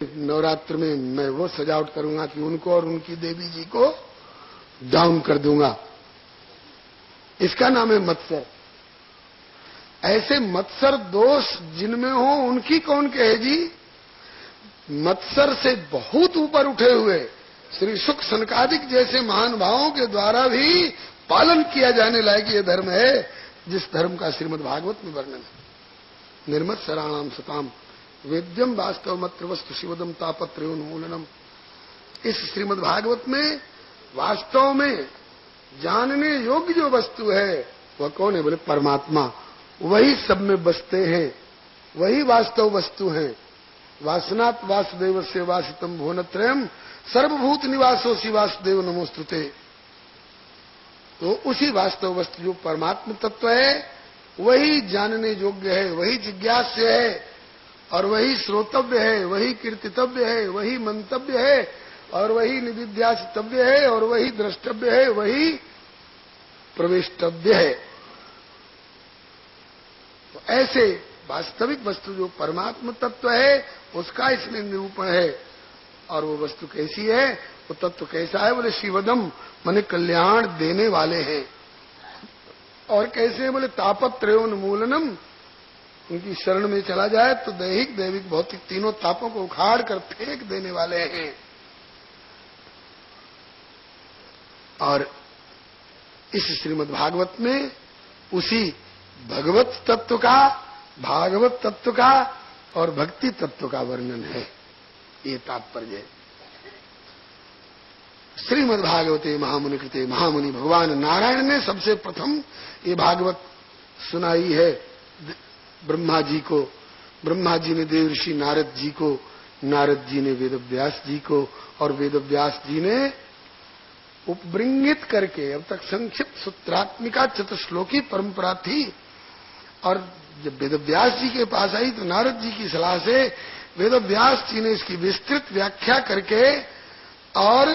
नवरात्र में मैं वो सजावट करूंगा कि उनको और उनकी देवी जी को डाउन कर दूंगा। इसका नाम है मत्सर। ऐसे मत्सर दोष जिनमें हो उनकी कौन कहे जी। मत्सर से बहुत ऊपर उठे हुए श्री शुक सनकादिक जैसे महान भावों के द्वारा भी पालन किया जाने लायक ये धर्म है, जिस धर्म का श्रीमद् भागवत में वर्णन है। निर्मत्सराणाम सताम वेद्यम वास्तव मत्र वस्तु शिवदम तापत्र्योन्मूलनम। इस श्रीमद् भागवत में वास्तव में जानने योग्य जो वस्तु है वह कौन है? बोले परमात्मा। वही सब में बसते हैं, वही वास्तव वस्तु हैं। वासनात् वासुदेव से वासितम भुवनत्रयम् सर्वभूत निवासोऽसि वासुदेव नमोस्तुते। तो उसी वास्तव वस्तु जो परमात्म तत्व है वही जानने योग्य है, वही जिज्ञास्य है और वही श्रोतव्य है, वही कीर्तितव्य है, वही मंतव्य है और वही निदिध्यासितव्य है और वही द्रष्टव्य है, वही प्रवेष्टव्य है। तो ऐसे वास्तविक वस्तु जो परमात्म तत्व है उसका इसमें निरूपण है। और वो वस्तु कैसी है, वो तत्व कैसा है? बोले शिवदम माने कल्याण देने वाले हैं। और कैसे? बोले तापत्रयोन्मूलनम। उनकी शरण में चला जाए तो दैहिक दैविक भौतिक तीनों तापों को उखाड़ कर फेंक देने वाले हैं। और इस श्रीमद् भागवत में उसी भगवत तत्व का, भागवत तत्व का और भक्ति तत्व का वर्णन है। ये तात्पर्य। श्रीमद् भागवते महामुनि कृते महामुनि भगवान नारायण ने सबसे प्रथम ये भागवत सुनाई है ब्रह्मा जी को। ब्रह्मा जी ने देव ऋषि नारद जी को, नारद जी ने वेदव्यास जी को और वेदव्यास जी ने उपबृंगित करके, अब तक संक्षिप्त सूत्रात्मिका चतुश्लोकी परंपरा थी। और जब वेदव्यास जी के पास आई तो नारद जी की सलाह से वेदव्यास जी ने इसकी विस्तृत व्याख्या करके और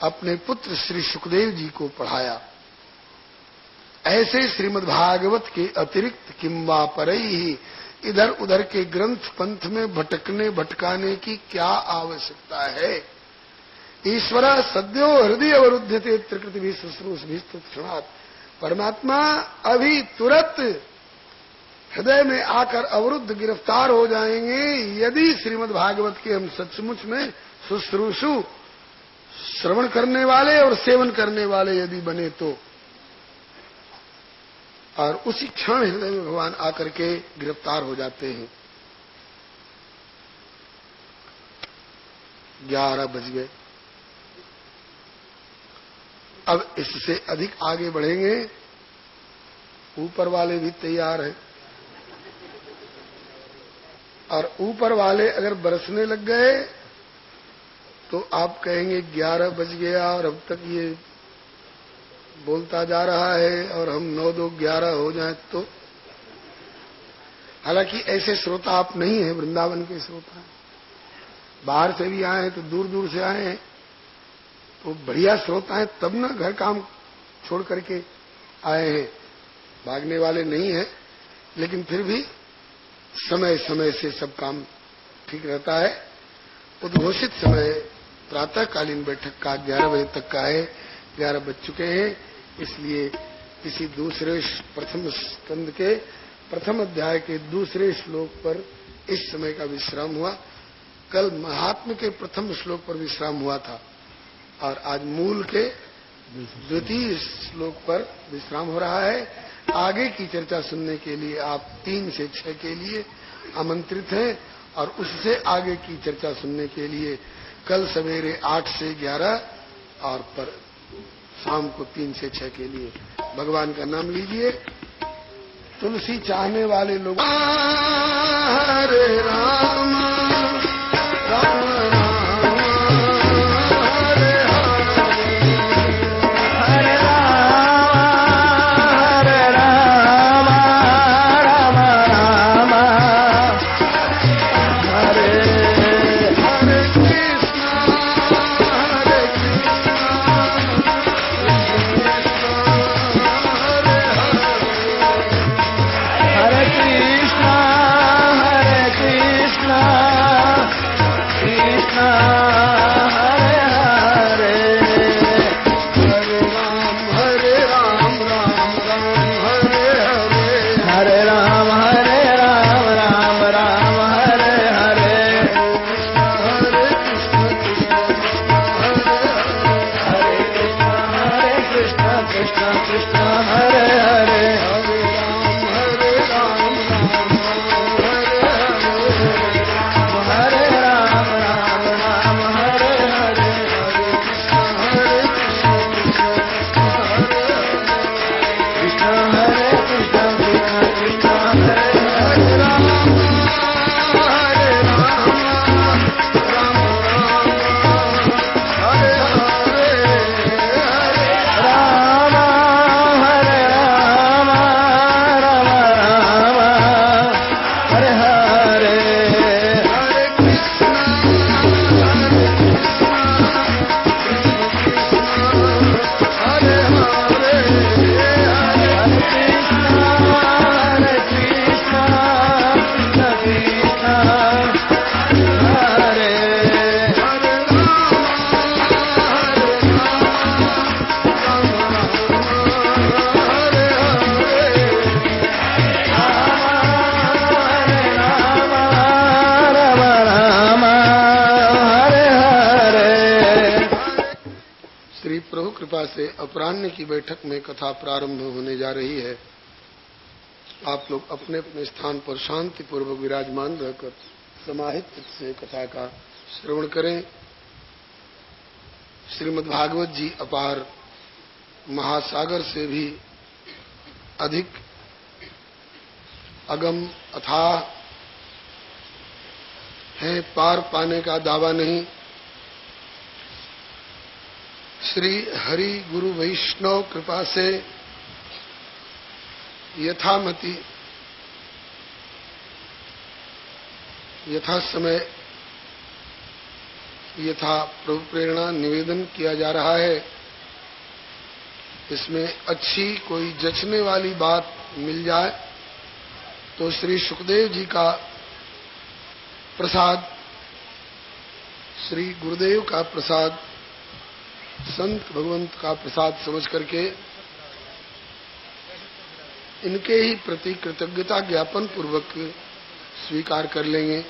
अपने पुत्र श्री सुखदेव जी को पढ़ाया। ऐसे श्रीमद् भागवत के अतिरिक्त किंवा परई इधर उधर के ग्रंथ पंथ में भटकने भटकाने की क्या आवश्यकता है। ईश्वर सद्यो हृदय अवरुद्धते त्रिकृति भी शुश्रूष भी क्षणात्। परमात्मा अभी तुरंत हृदय में आकर अवरुद्ध गिरफ्तार हो जाएंगे यदि श्रीमद् भागवत के हम सचमुच में शुश्रूषु श्रवण करने वाले और सेवन करने वाले यदि बने तो। और उसी क्षण हृदय में भगवान आकर के गिरफ्तार हो जाते हैं। 11 बज गए। अब इससे अधिक आगे बढ़ेंगे। ऊपर वाले भी तैयार हैं और ऊपर वाले अगर बरसने लग गए तो आप कहेंगे 11 बज गया और अब तक ये बोलता जा रहा है और हम 9 2 11 हो जाए तो। हालांकि ऐसे श्रोता आप नहीं हैं, वृंदावन के श्रोता हैं। बाहर से भी आए हैं तो दूर दूर से आए हैं तो बढ़िया श्रोता हैं, तब ना घर काम छोड़ करके आए हैं। भागने वाले नहीं हैं, लेकिन फिर भी समय समय से सब काम ठीक रहता है। उद्घोषित समय प्रातःकालीन बैठक का 11 बजे तक का है। 11 बज चुके हैं, इसलिए किसी दूसरे प्रथम स्कंद के प्रथम अध्याय के दूसरे श्लोक पर इस समय का विश्राम हुआ। कल महात्म्य के प्रथम श्लोक पर विश्राम हुआ था और आज मूल के द्वितीय श्लोक पर विश्राम हो रहा है। आगे की चर्चा सुनने के लिए आप 3 से 6 के लिए आमंत्रित हैं और उससे आगे की चर्चा सुनने के लिए कल सवेरे 8 से 11 और पर शाम को 3 से 6 के लिए भगवान का नाम लीजिए। तुलसी चाहने वाले लोग हरे राम राम Hare Krishna से अपराह्न की बैठक में कथा प्रारंभ होने जा रही है। आप लोग अपने अपने स्थान पर शांति पूर्वक विराजमान रहकर समाहित से कथा का श्रवण करें। श्रीमद् भागवत जी अपार महासागर से भी अधिक अगम अथाह है, पार पाने का दावा नहीं। श्री हरि गुरु वैष्णव कृपा से यथामति यथा समय यथा प्रभु प्रेरणा निवेदन किया जा रहा है। इसमें अच्छी कोई जचने वाली बात मिल जाए तो श्री सुखदेव जी का प्रसाद, श्री गुरुदेव का प्रसाद, संत भगवंत का प्रसाद समझ करके इनके ही प्रति कृतज्ञता ज्ञापन पूर्वक स्वीकार कर लेंगे।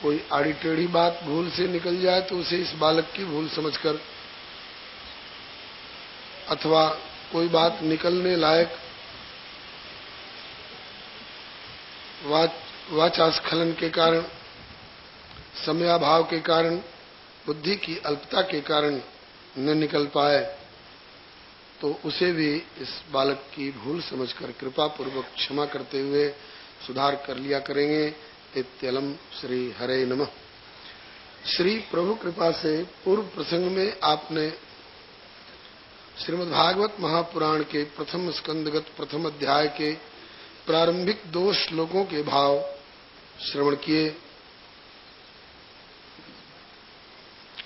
कोई आड़ी टेढ़ी बात भूल से निकल जाए तो उसे इस बालक की भूल समझकर, अथवा कोई बात निकलने लायक वाचास्खलन के कारण, समयाभाव के कारण, बुद्धि की अल्पता के कारण न निकल पाए तो उसे भी इस बालक की भूल समझकर कृपा पूर्वक क्षमा करते हुए सुधार कर लिया करेंगे। इत्यलम श्री हरे नमः। श्री प्रभु कृपा से पूर्व प्रसंग में आपने श्रीमद् भागवत महापुराण के प्रथम स्कंदगत प्रथम अध्याय के प्रारंभिक 2 श्लोकों के भाव श्रवण किए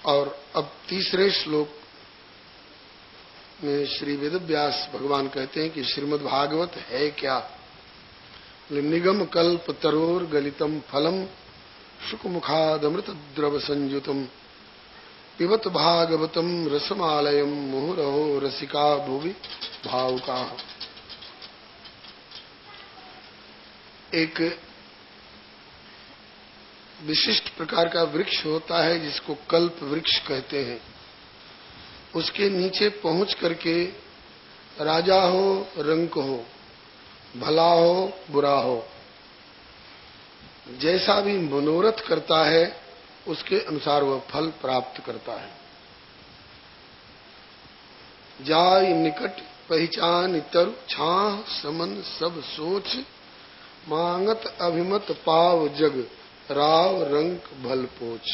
और अब तीसरे श्लोक में श्री वेदव्यास भगवान कहते हैं कि श्रीमद् भागवत है क्या? निगम कल्प तरोर गलितम फलम शुकमुखादमृत द्रव संयुतम पिबत भागवतम रसमालयम मुहुरहो रसिका भुवि भावुका। एक विशिष्ट प्रकार का वृक्ष होता है जिसको कल्प वृक्ष कहते हैं। उसके नीचे पहुंच करके राजा हो रंक हो, भला हो बुरा हो, जैसा भी मनोरथ करता है उसके अनुसार वह फल प्राप्त करता है। जाय निकट पहचान तरु छाह समन सब सोच, मांगत अभिमत पाव जग राव रंक भल पोच।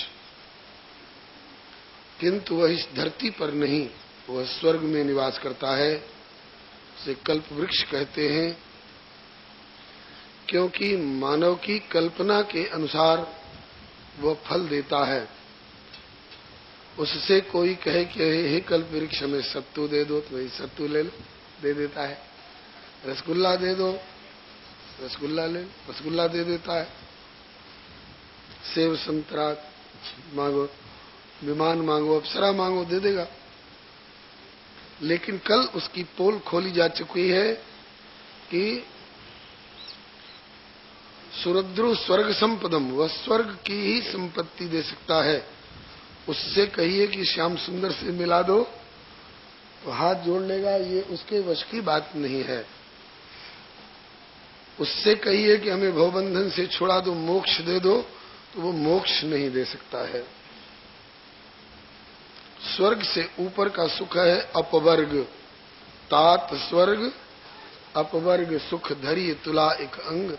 किंतु वह इस धरती पर नहीं, वह स्वर्ग में निवास करता है। उसे कल्प वृक्ष कहते हैं क्योंकि मानव की कल्पना के अनुसार वह फल देता है। उससे कोई कहे कि हे कल्प वृक्ष हमें सत्तू दे दो तो वही सत्तू ले लो, दे देता है। रसगुल्ला दे दो, रसगुल्ला ले, रसगुल्ला दे देता है। सेब संतरा मांगो, विमान मांगो, अप्सरा मांगो, दे देगा। लेकिन कल उसकी पोल खोली जा चुकी है कि सुरद्रु स्वर्ग संपदम, वह स्वर्ग की ही संपत्ति दे सकता है। उससे कहिए कि श्याम सुंदर से मिला दो तो हाथ जोड़ लेगा, ये उसके वश की बात नहीं है। उससे कहिए कि हमें भवबंधन से छुड़ा दो, मोक्ष दे दो, तो वो मोक्ष नहीं दे सकता है। स्वर्ग से ऊपर का सुख है अपवर्ग, तात स्वर्ग अपवर्ग सुख धरी तुला एक अंग,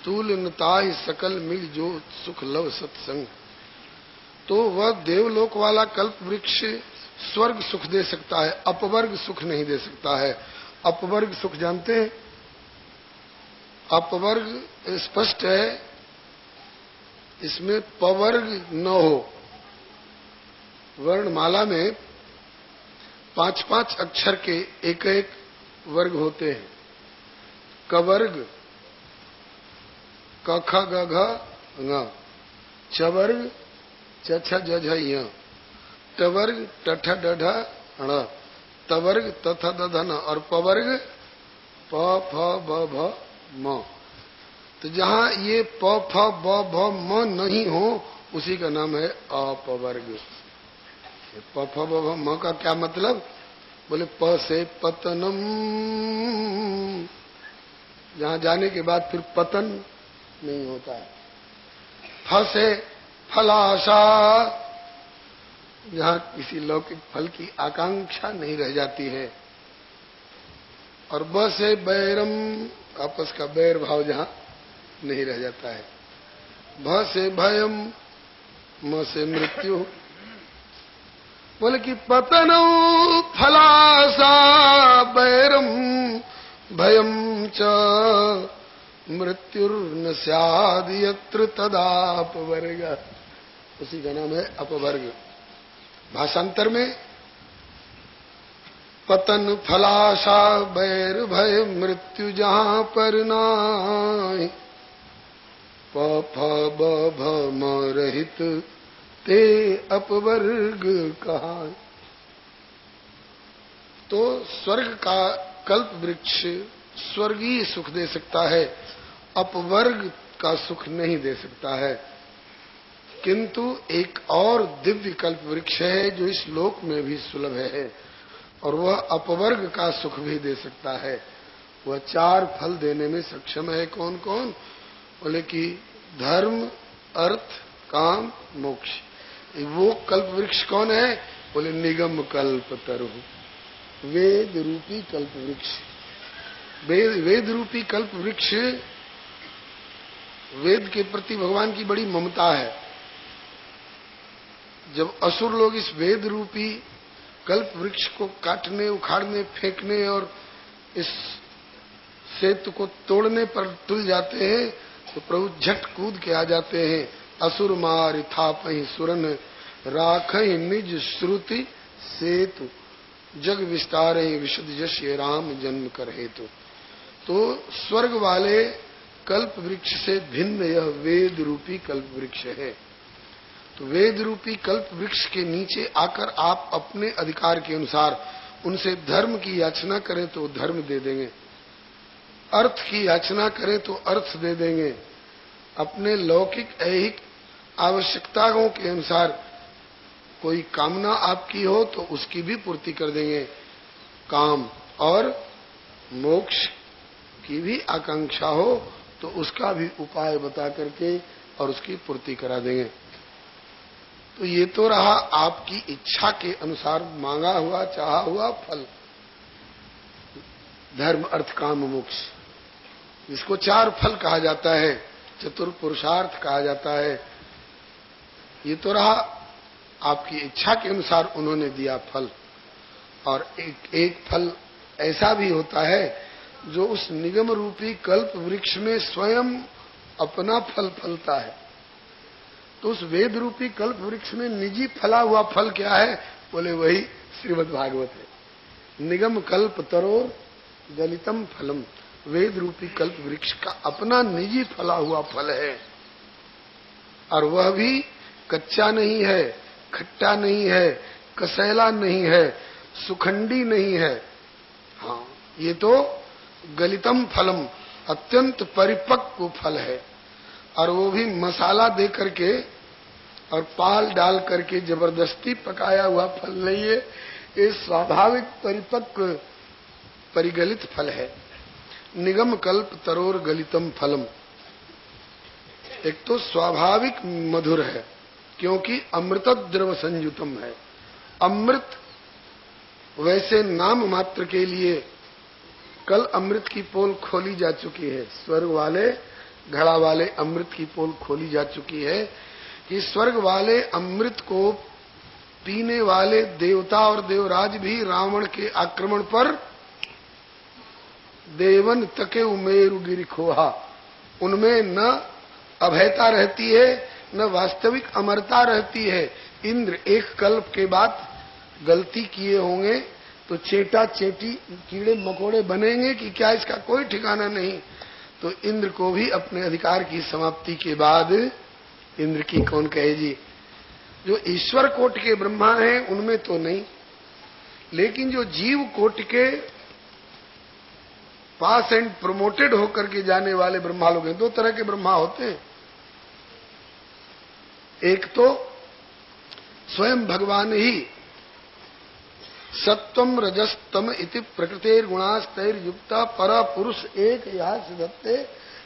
तूल नताहि सकल मिल जो सुख लव सत्संग। तो वह देवलोक वाला कल्प वृक्ष स्वर्ग सुख दे सकता है, अपवर्ग सुख नहीं दे सकता है। अपवर्ग सुख जानते हैं? अपवर्ग स्पष्ट है, इसमें पवर्ग न हो। वर्णमाला में 5-5 अक्षर के एक एक वर्ग होते हैं। कवर्ग क ख ग घ ङ, चवर्ग च छ ज झ य, टवर्ग ट ठ ड ढ ण, तवर्ग त थ द ध न और पवर्ग प फ ब भ म। तो जहां ये प फ ब भ म नहीं हो उसी का नाम है अपवर्ग। प फ ब भ म का क्या मतलब? बोले प से पतनम, जहां जाने के बाद फिर पतन नहीं होता है। फ से फलाशा, जहां किसी लौकिक फल की आकांक्षा नहीं रह जाती है। और ब से बैरम, आपस का बैर भाव जहां नहीं रह जाता है। भ से भयम, म से मृत्यु। बोले कि पतनो फलासा बैरम भयम च मृत्युर्न स्याद यत्र तदापवर्ग, उसी का नाम है अपवर्ग। भाषांतर में पतन फलाशा बैर भय मृत्यु जहां पर नाहि, प फ ब भ म रहित ते अपवर्ग कहा। तो स्वर्ग का कल्प वृक्ष स्वर्गीय सुख दे सकता है, अपवर्ग का सुख नहीं दे सकता है। किंतु एक और दिव्य कल्प वृक्ष है जो इस लोक में भी सुलभ है, और वह अपवर्ग का सुख भी दे सकता है। वह 4 फल देने में सक्षम है। कौन कौन? बोले कि धर्म, अर्थ, काम, मोक्ष। वो कल्प वृक्ष कौन है? बोले निगम कल्प तरु, वेद रूपी कल्प वृक्ष। वेद रूपी कल्प वृक्ष, वेद के प्रति भगवान की बड़ी ममता है। जब असुर लोग इस वेद रूपी कल्प वृक्ष को काटने, उखाड़ने, फेंकने और इस सेतु को तोड़ने पर तुल जाते हैं, तो प्रभु झट कूद के आ जाते हैं। असुर मार थापहि सुरन, राखहि निज श्रुति सेतु, जग विस्तारहि विशुद्ध यश राम जन्म कर हेतु। तो स्वर्ग वाले कल्प वृक्ष से भिन्न यह वेद रूपी कल्प वृक्ष है। तो वेद रूपी कल्प वृक्ष के नीचे आकर आप अपने अधिकार के अनुसार उनसे धर्म की याचना करें तो धर्म दे देंगे, अर्थ की याचना करें तो अर्थ दे देंगे, अपने लौकिक ऐहिक आवश्यकताओं के अनुसार कोई कामना आपकी हो तो उसकी भी पूर्ति कर देंगे, काम और मोक्ष की भी आकांक्षा हो तो उसका भी उपाय बता करके और उसकी पूर्ति करा देंगे। तो ये तो रहा आपकी इच्छा के अनुसार मांगा हुआ, चाहा हुआ फल, धर्म, अर्थ, काम, मोक्ष। इसको 4 फल कहा जाता है, चतुर्पुरुषार्थ कहा जाता है। ये तो रहा आपकी इच्छा के अनुसार उन्होंने दिया फल। और एक फल ऐसा भी होता है जो उस निगम रूपी कल्प वृक्ष में स्वयं अपना फल फलता है। तो उस वेद रूपी कल्प वृक्ष में निजी फला हुआ फल क्या है? बोले वही श्रीमद् भागवत है। निगम कल्प तरोर गलितम फलम, वेद रूपी कल्प वृक्ष का अपना निजी फला हुआ फल है, और वह भी कच्चा नहीं है, खट्टा नहीं है, कसैला नहीं है, सुखंडी नहीं है। हाँ, ये तो गलितम फलम, अत्यंत परिपक्व फल है। और वो भी मसाला दे करके और पाल डाल करके जबरदस्ती पकाया हुआ फल नहीं है, ये स्वाभाविक परिपक्व परिगलित फल है। निगम कल्प तरोर गलितम फलम। एक तो स्वाभाविक मधुर है क्योंकि अमृत द्रव संयुतम है। अमृत वैसे नाम मात्र के लिए कल अमृत की पोल खोली जा चुकी है, स्वर्ग वाले घड़ा वाले अमृत की पोल खोली जा चुकी है कि स्वर्ग वाले अमृत को पीने वाले देवता और देवराज भी रावण के आक्रमण पर देवन तके उमेरु गिरि खोहा, उनमें न अभयता रहती है न वास्तविक अमरता रहती है। इंद्र एक कल्प के बाद गलती किए होंगे तो चेटा चेटी कीड़े मकोड़े बनेंगे कि क्या, इसका कोई ठिकाना नहीं। तो इंद्र को भी अपने अधिकार की समाप्ति के बाद इंद्र की कौन कहे जी। जो ईश्वर कोटि के ब्रह्मा हैं उनमें तो नहीं, लेकिन जो जीव कोटि के पास एंड प्रमोटेड होकर के जाने वाले ब्रह्मा लोग हैं। दो तरह के ब्रह्मा होते हैं, एक तो स्वयं भगवान ही सत्वम रजस्तम इति प्रकृतेर गुणास्तैर युक्ता पर पुरुष एक यह सिद्धते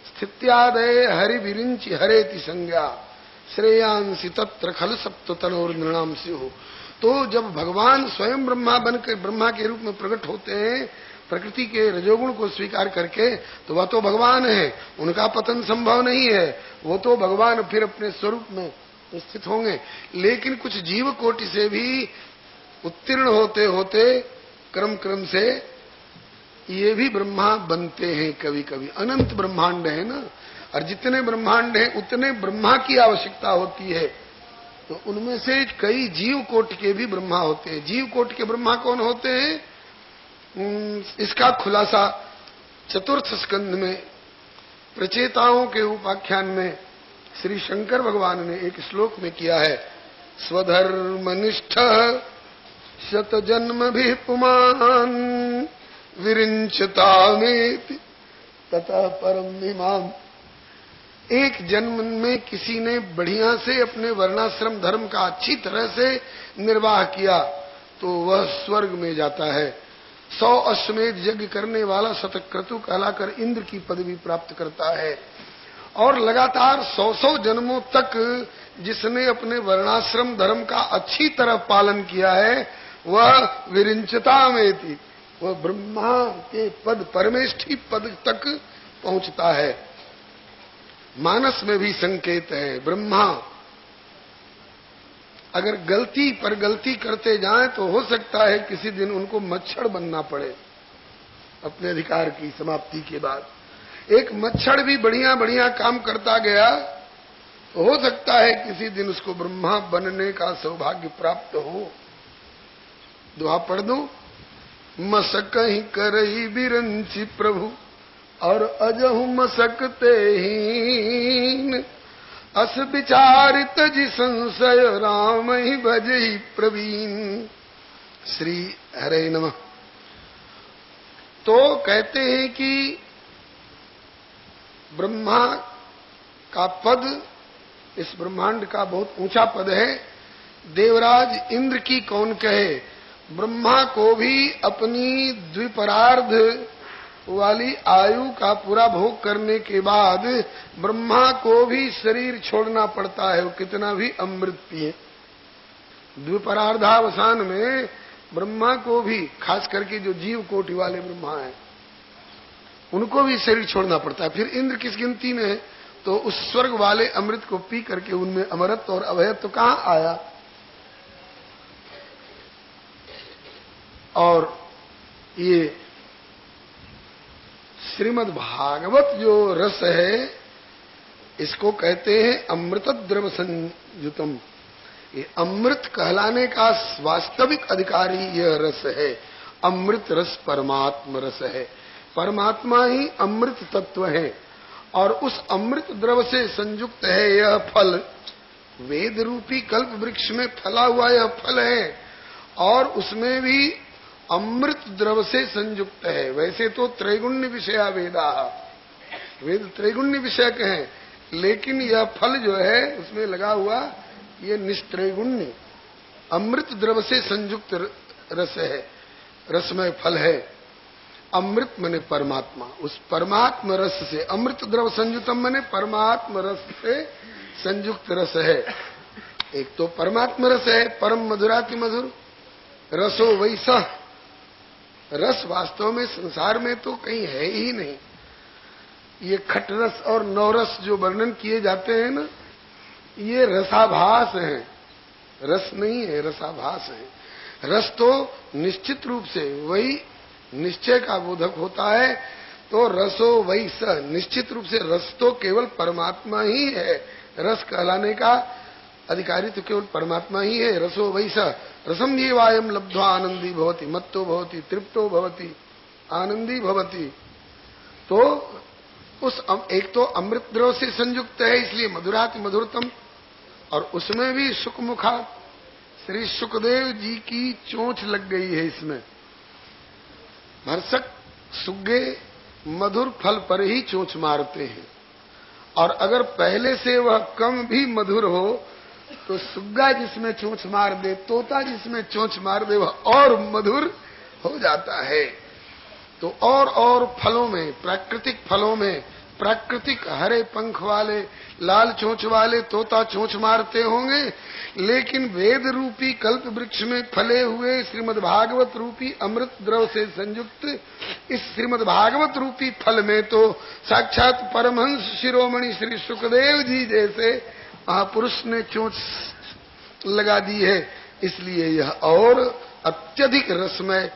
स्थित्यादय हरि विरिंचि हरेति संज्ञा श्रेयांसी तत्र खल सप्त तनोर नृणाम स्युः। तो जब भगवान स्वयं ब्रह्मा बनकर ब्रह्मा के रूप में प्रकट होते हैं प्रकृति के रजोगुण को स्वीकार करके, तो वह तो भगवान है, उनका पतन संभव नहीं है, वो तो भगवान फिर अपने स्वरूप में स्थित होंगे। लेकिन कुछ जीव कोटि से भी उत्तीर्ण होते होते क्रम क्रम से ये भी ब्रह्मा बनते हैं। कभी कभी अनंत ब्रह्मांड है ना, और जितने ब्रह्मांड हैं उतने ब्रह्मा की आवश्यकता होती है। तो उनमें से कई जीव कोटि के भी ब्रह्मा होते हैं। जीव कोटि के ब्रह्मा कौन होते हैं, इसका खुलासा चतुर्थ स्कंध में प्रचेताओं के उपाख्यान में श्री शंकर भगवान ने एक श्लोक में किया है। स्वधर्मनिष्ठ शत जन्म भी पुमान विरिंचतामेति ततः परम इमाम। एक जन्म में किसी ने बढ़िया से अपने वर्णाश्रम धर्म का अच्छी तरह से निर्वाह किया तो वह स्वर्ग में जाता है। 100 अश्वमेध यज्ञ करने वाला शतक्रतु कहलाकर इंद्र की पदवी प्राप्त करता है। और लगातार 100 जन्मों तक जिसने अपने वर्णाश्रम धर्म का अच्छी तरह पालन किया है वह विरिंचता में थी, वह ब्रह्मा के पद परमेष्ठी पद तक पहुंचता है। मानस में भी संकेत है। ब्रह्मा अगर गलती पर गलती करते जाएं तो हो सकता है किसी दिन उनको मच्छर बनना पड़े अपने अधिकार की समाप्ति के बाद। एक मच्छर भी बढ़िया बढ़िया काम करता गया तो हो सकता है किसी दिन उसको ब्रह्मा बनने का सौभाग्य प्राप्त हो। दुआ पढ़ दो। मसक ही करई बिरंची प्रभु और अजहु मसकते हीन अस विचारित जी संशय राम ही भजई प्रवीण। श्री हरे नमः। तो कहते हैं कि ब्रह्मा का पद इस ब्रह्मांड का बहुत ऊंचा पद है। देवराज इंद्र की कौन कहे, ब्रह्मा को भी अपनी द्विपरार्ध वाली आयु का पूरा भोग करने के बाद ब्रह्मा को भी शरीर छोड़ना पड़ता है, वो कितना भी अमृत पिए। द्विपरार्धावसान में ब्रह्मा को भी, खास करके जो जीव कोटि वाले ब्रह्मा हैं उनको भी शरीर छोड़ना पड़ता है। फिर इंद्र किस गिनती में है, तो उस स्वर्ग वाले अमृत को पी करके उनमें अमरत्व और अभयत्व कहां आया। और ये श्रीमद् भागवत जो रस है इसको कहते हैं अमृत द्रव संयुतम। ये अमृत कहलाने का वास्तविक अधिकारी यह रस है। अमृत रस परमात्मा रस है, परमात्मा ही अमृत तत्व है और उस अमृत द्रव से संयुक्त है यह फल वेद रूपी कल्प वृक्ष में फला हुआ यह फल है और उसमें भी अमृत द्रव से संयुक्त है। वैसे तो त्रैगुण्य विषया वेदा, वेद त्रैगुण्य विषयक हैं, लेकिन यह फल जो है उसमें लगा हुआ ये निस्त्रैगुण्य अमृत द्रव से संयुक्त रस है, रसमय फल है। अमृत माने परमात्मा, उस परमात्मा रस से, अमृत द्रव संयुतम माने परमात्मा रस से संयुक्त रस है। एक तो परमात्मा रस है, परम मधुराति मधुर रसो वैसा। रस वास्तव में संसार में तो कहीं है ही नहीं। ये खट रस और नवरस जो वर्णन किए जाते हैं ना, ये रसाभास है, रस नहीं है, रसाभास है। रस तो निश्चित रूप से वही निश्चय का बोधक होता है। तो रसो वही स, निश्चित रूप से रस तो केवल परमात्मा ही है। रस कहलाने का अधिकारी तो केवल परमात्मा ही है। रसो वही स रसम ये वायम लब्ध्वा आनंदी भवति, मत्तो भवति, तृप्तो भवति, आनंदी भवति। तो उस एक तो अमृत द्रव से संयुक्त है, इसलिए मधुराति मधुरतम, और उसमें भी सुखमुखा। श्री सुखदेव जी की चोंच लग गई है इसमें। भरसक सुग्गे मधुर फल पर ही चोंच मारते हैं, और अगर पहले से वह कम भी मधुर हो तो सुग्गा जिसमें चोंच मार दे, तोता जिसमें चोंच मार दे, वह और मधुर हो जाता है। तो और फलों में, प्राकृतिक फलों में, प्राकृतिक हरे पंख वाले, लाल चोंच वाले तोता चोंच मारते होंगे, लेकिन वेद रूपी कल्प वृक्ष में फले हुए श्रीमद् भागवत रूपी अमृत द्रव से संयुक्त इस श्रीमद् भागवत रूपी फल में तो साक्षात परमहंस शिरोमणि श्री सुखदेव जी जैसे महापुरुष ने चोंच लगा दी है। इसलिए यह और अत्यधिक रसमय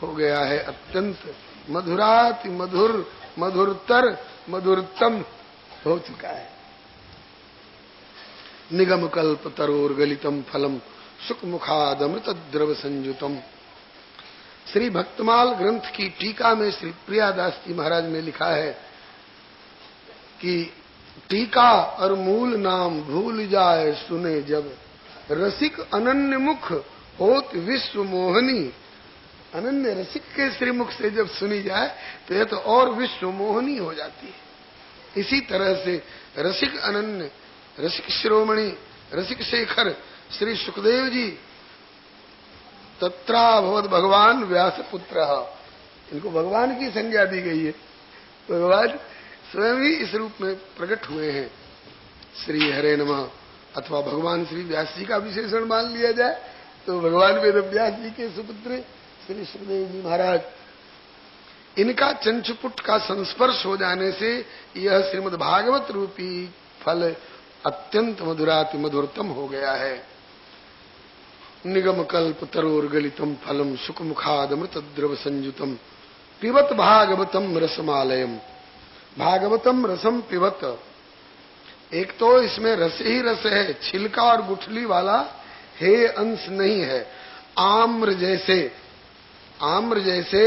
हो गया है, अत्यंत मधुराति मधुर, मधुरतर मधुरतम हो चुका है। निगम कल्प तरोर गलितम फलम सुख मुखाद अमृत द्रव संयुतम। श्री भक्तमाल ग्रंथ की टीका में श्री प्रियादास जी महाराज ने लिखा है कि टीका और मूल नाम भूल जाए सुने जब, रसिक अनन्य मुख होत विश्व मोहनी। अनन्य रसिक के श्रीमुख से जब सुनी जाए तो यह तो और विश्व मोहनी हो जाती है। इसी तरह से रसिक अनन्य, रसिक शिरोमणि, रसिक शेखर श्री सुखदेव जी तत्रा भवद भगवान व्यास पुत्र, इनको भगवान की संज्ञा दी गई है। भगवान स्वयं ही इस रूप में प्रकट हुए हैं। श्री हरे नमः, अथवा भगवान श्री व्यास जी का विशेषण मान लिया जाए तो भगवान वेद व्यास जी के सुपुत्र श्री सुखदेव जी महाराज, इनका चंचुपुट का संस्पर्श हो जाने से यह श्रीमद् भागवत रूपी फल अत्यंत मधुराति मधुरतम हो गया है। निगम कल्प तरोर गलितम फलम सुख मुखाद अमृत द्रव संयुतम पिबत भागवतम रसमालयम। भागवतम रसम पिबत, एक तो इसमें रस ही रस है, छिलका और गुठली वाला हे अंश नहीं है। आम्र जैसे, आम्र जैसे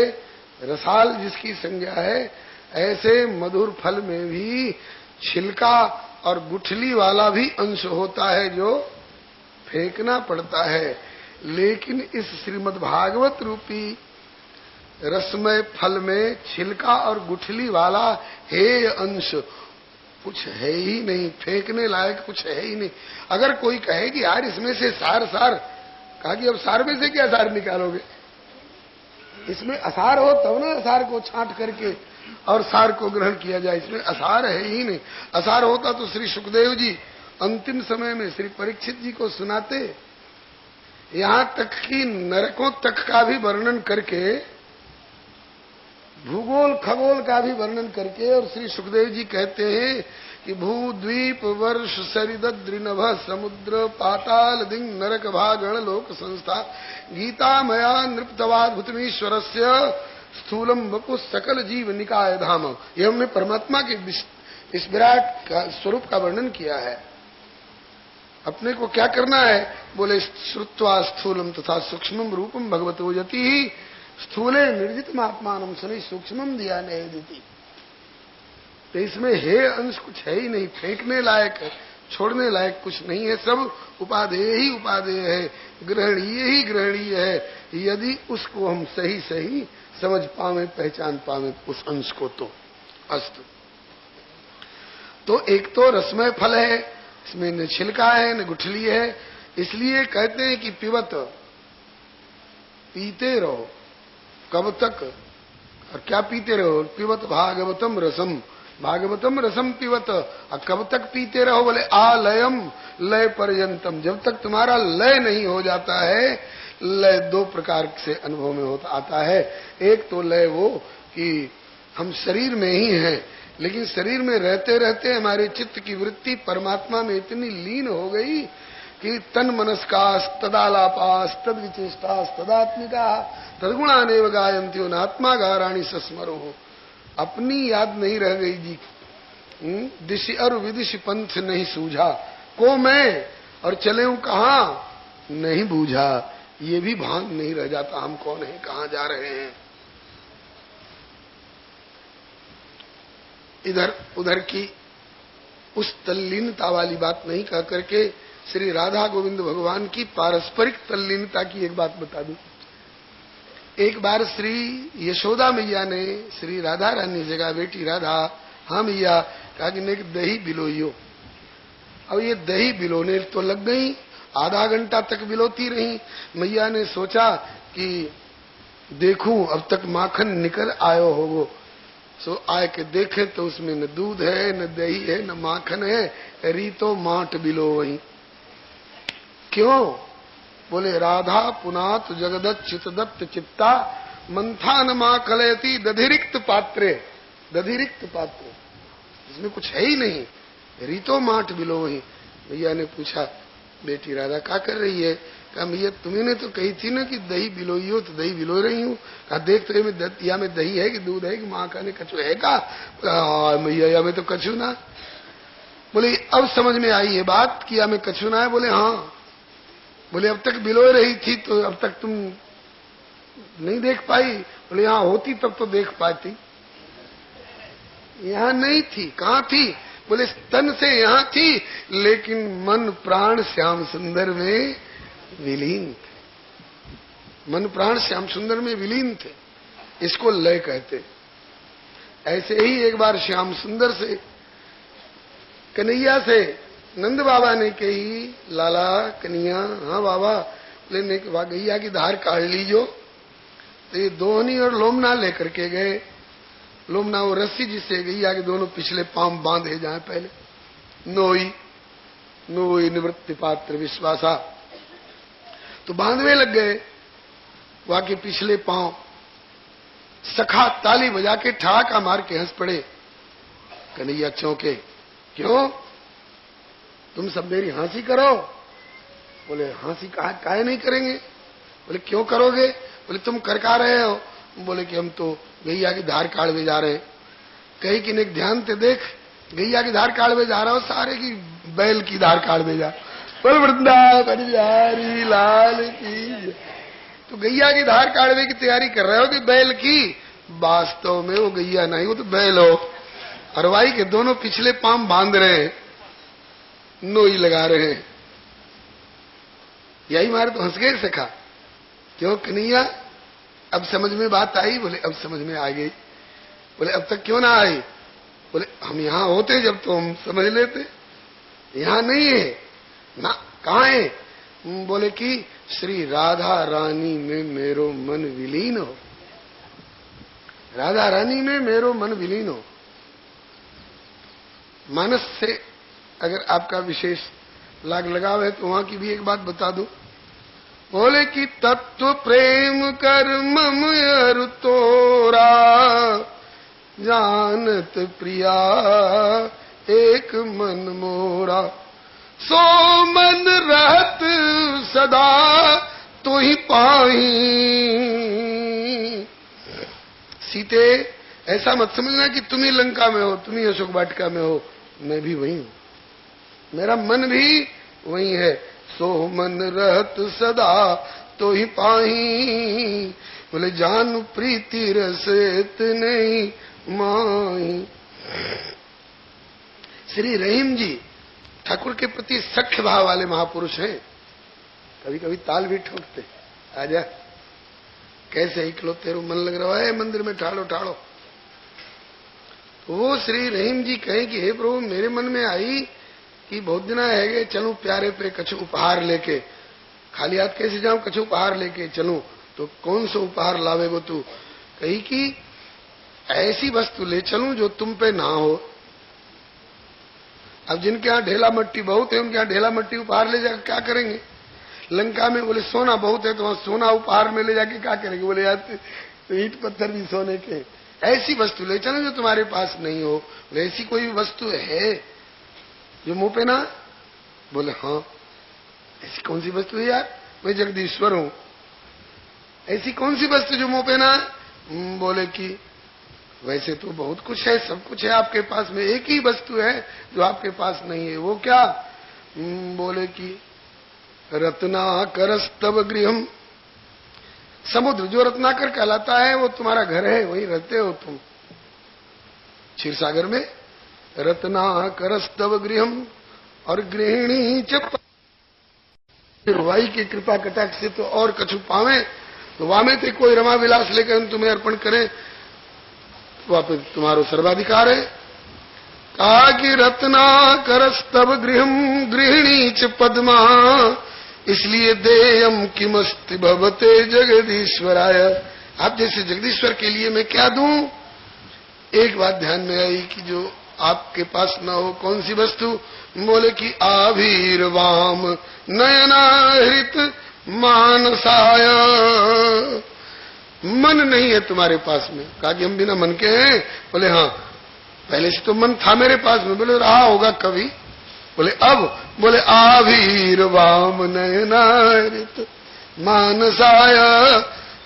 रसाल जिसकी संज्ञा है, ऐसे मधुर फल में भी छिलका और गुठली वाला भी अंश होता है जो फेंकना पड़ता है। लेकिन इस श्रीमद् भागवत रूपी रसमय फल में छिलका और गुठली वाला हे अंश कुछ है ही नहीं, फेंकने लायक कुछ है ही नहीं। अगर कोई कहे कि यार इसमें से सार सार, कहा कि अब सार में से क्या सार निकालोगे, इसमें असार हो तब ना असार को छांट करके और सार को ग्रहण किया जाए। इसमें असार है ही नहीं। असार होता तो श्री सुखदेव जी अंतिम समय में श्री परीक्षित जी को सुनाते। यहां तक कि नरकों तक का भी वर्णन करके, भूगोल खगोल का भी वर्णन करके, और श्री सुखदेव जी कहते हैं कि भूद्वीप वर्ष सरिद्रिनभ समुद्र पाताल दिंग नरक भागण लोक संस्था गीता मया नृप्तवाद्भुतमीश्वरस्य स्थूलम वपु सकल जीव निकाय धाम। ये हमने परमात्मा के इस विराट का स्वरूप का वर्णन किया है। अपने को क्या करना है, बोले श्रुत्वा स्थूलम तथा सूक्ष्मम रूपम भगवतो यति ही स्थूले निर्जित आत्मानम शनि सूक्ष्मम दिया नहीं देती। तो इसमें हे अंश कुछ है ही नहीं, फेंकने लायक छोड़ने लायक कुछ नहीं है, सब उपादेय ही उपादेय है, ग्रहणीय ही ग्रहणीय है, यदि उसको हम सही सही समझ पावे, पहचान पावे उस अंश को। तो अस्तु। तो एक तो रसमय फल है, इसमें न छिलका है न गुठली है, इसलिए कहते हैं कि पिबत, पीते रहो। कब तक और क्या पीते रहो? पिबत भागवतम रसम, भागवतम रसम पिबत। और कब तक पीते रहो? बोले आलयम लय पर्यंतम, जब तक तुम्हारा लय नहीं हो जाता है। लय दो प्रकार से अनुभव में होता आता है। एक तो लय वो कि हम शरीर में ही हैं, लेकिन शरीर में रहते रहते हमारे चित्त की वृत्ति परमात्मा में इतनी लीन हो गई कि तन मनस्कास तदालापास तद विचेष्टास तदात्मिका तदगुणानेव गायन्त्यो नात्मा गाराणी सस्मरो। अपनी याद नहीं रह गई जी। दिशि और विदिशि पंथ नहीं सूझा, को मैं और चले हूं कहां नहीं बूझा। ये भी भान नहीं रह जाता हम कौन है, कहां जा रहे हैं। इधर उधर की उस तल्लीनता वाली बात नहीं कह करके श्री राधा गोविंद भगवान की पारस्परिक तल्लीनता की एक बात बता दूं। एक बार श्री यशोदा मैया ने श्री राधा रानी जगह बेटी राधा, हाँ मैया, कहा कि ने दही बिलोइयो। अब ये दही बिलोने तो लग गई, आधा घंटा तक बिलोती रही। मैया ने सोचा कि देखूं अब तक माखन निकल आयो होगो। सो आए के देखे तो उसमें न दूध है न दही है न माखन है, रीतो माट बिलो वही। क्यों? बोले राधा पुनात जगदत् चितदत्त चित्ता मंथान मां कलयती दधिरिक्त पात्रे, दधिरिक्त पात्र, इसमें कुछ है ही नहीं, रीतो माट बिलो वही। भैया ने पूछा बेटी राधा क्या कर रही है? कहा भैया तुम्हें तो कही थी ना कि दही बिलोइयो, तो दही बिलो रही हूँ। कहा देख तो या में दही है कि दूध है कि माँ का ने कछू है का? मैया या में तो कछू ना। बोले अब समझ में आई है बात कि या में कछू ना है? बोले हाँ। बोले अब तक बिलो रही थी तो अब तक तुम नहीं देख पाई? बोले यहाँ होती तब तो देख पाती, यहाँ नहीं थी। कहाँ थी? बोले तन से यहाँ थी, लेकिन मन प्राण श्याम सुंदर में विलीन थे। मन प्राण श्याम सुंदर में विलीन थे, इसको लय कहते। ऐसे ही एक बार श्याम सुंदर से कन्हैया से नंद बाबा ने कही, लाला कन्हैया, हाँ बाबा, लेने गैया की धार काढ़ लीजो। तो ये दोहनी और लोमना लेकर के गए। लोमना वो रस्सी जिससे गैया के दोनों पिछले पांव बांधे जाए पहले, नोई नोई निवृत्ति पात्र विश्वासा, तो बांधने लग गए वहां के पिछले पांव। सखा ताली बजा के ठहाका मार के हंस पड़े। कन्हैया चौंके, क्यों तुम सब मेरी हंसी करो? बोले हंसी काहे नहीं करेंगे? बोले क्यों करोगे? बोले तुम कर का रहे हो? बोले कि हम तो गैया की धार काढ़वे जा रहे हैं। कहीं कि ने ध्यान से देख, गैया की धार काढ़वे जा रहा हो, सारे की बैल की धार काढ़वे जा। बोल वृंदावन बिहारी लाल की। तो गैया की धार काढ़वे की तैयारी कर रहे हो कि बैल की? वास्तव में वो गैया नहीं, वो तो बैल हो। अरवाई के दोनों पिछले पांव बांध रहे हैं, नोई लगा रहे हैं। यही मारे तो हंस गए सखा। क्यों कन्हैया, अब समझ में बात आई? बोले अब समझ में आ गई। बोले अब तक क्यों ना आई? बोले हम यहाँ होते जब तो हम समझ लेते, यहाँ नहीं है ना। कहाँ है? बोले कि श्री राधा रानी में मेरो मन विलीन हो, राधा रानी में मेरो मन विलीन हो। मानस से अगर आपका विशेष लाग लगाव है तो वहां की भी एक बात बता दूं। बोले कि तत्व प्रेम कर मम तोरा जानत प्रिया एक मन मोरा, सो मन रहत सदा तू ही पाही। सीते ऐसा मत समझना कि तुम ही लंका में हो, तुम ही अशोक वाटिका में हो, मैं भी वही हूं, मेरा मन भी वही है। सो मन रहत सदा तो ही पाही, बोले जान प्रीति रसेत नहीं। माही। श्री रहीम जी ठाकुर के प्रति सख्य भाव वाले महापुरुष हैं। कभी कभी ताल भी ठोकते, आजा कैसे इकलो तेरू मन लग रहा है मंदिर में, ठाड़ो ठाड़ो। वो श्री रहीम जी कहें कि हे प्रभु मेरे मन में आई कि बहुत दिन है गए, चलूं प्यारे पे कछु उपहार लेके, खाली हाथ कैसे जाऊं, कछु उपहार लेके चलूं। तो कौन सा उपहार लावेगो तू? कही कि ऐसी वस्तु ले चलूं जो तुम पे ना हो। अब जिनके यहाँ ढेला मट्टी बहुत है, उनके यहाँ ढेला मट्टी उपहार ले जाकर क्या करेंगे? लंका में बोले सोना बहुत है, तो वहां सोना उपहार में ले जाके क्या करेंगे? बोले यार तो ईंट पत्थर भी सोने के। ऐसी वस्तु ले चलो जो तुम्हारे पास नहीं हो। ऐसी कोई वस्तु है जो मुंह पे ना? बोले हाँ। ऐसी कौन सी वस्तु है यार? मैं जगदीश्वर हूं। ऐसी कौन सी वस्तु जो मुंह पे ना? बोले कि वैसे तो बहुत कुछ है, सब कुछ है आपके पास में, एक ही वस्तु है जो आपके पास नहीं है। वो क्या? बोले कि रत्नाकर स्तव गृहम, समुद्र जो रत्नाकर कहलाता है वो तुम्हारा घर है, वहीं रहते हो तुम क्षीर सागर में। रत्नाकर स्तव गृहम और गृहिणी च वाई की कृपा कटाक्ष से तो और कछु पावे, तो वामे थे कोई रमा विलास लेकर तुम्हें अर्पण करें, वहां पे तुम्हारो सर्वाधिकार है। कहा कि रत्नाकर स्तव गृहम गृहिणी च पद्मा, इसलिए देयम किमस्ति भवते जगदीश्वराय। आप जैसे जगदीश्वर के लिए मैं क्या दूं? एक बात ध्यान में आई कि जो आपके पास न हो। कौन सी वस्तु? बोले कि आभीरवाम नयनाहृत मानसाय, मन नहीं है तुम्हारे पास में। कहा कि हम बिना मन के हैं? बोले हाँ। पहले से तो मन था मेरे पास में। बोले रहा होगा कभी? बोले अब? बोले आभीरवाम नयनाहृत मानसाय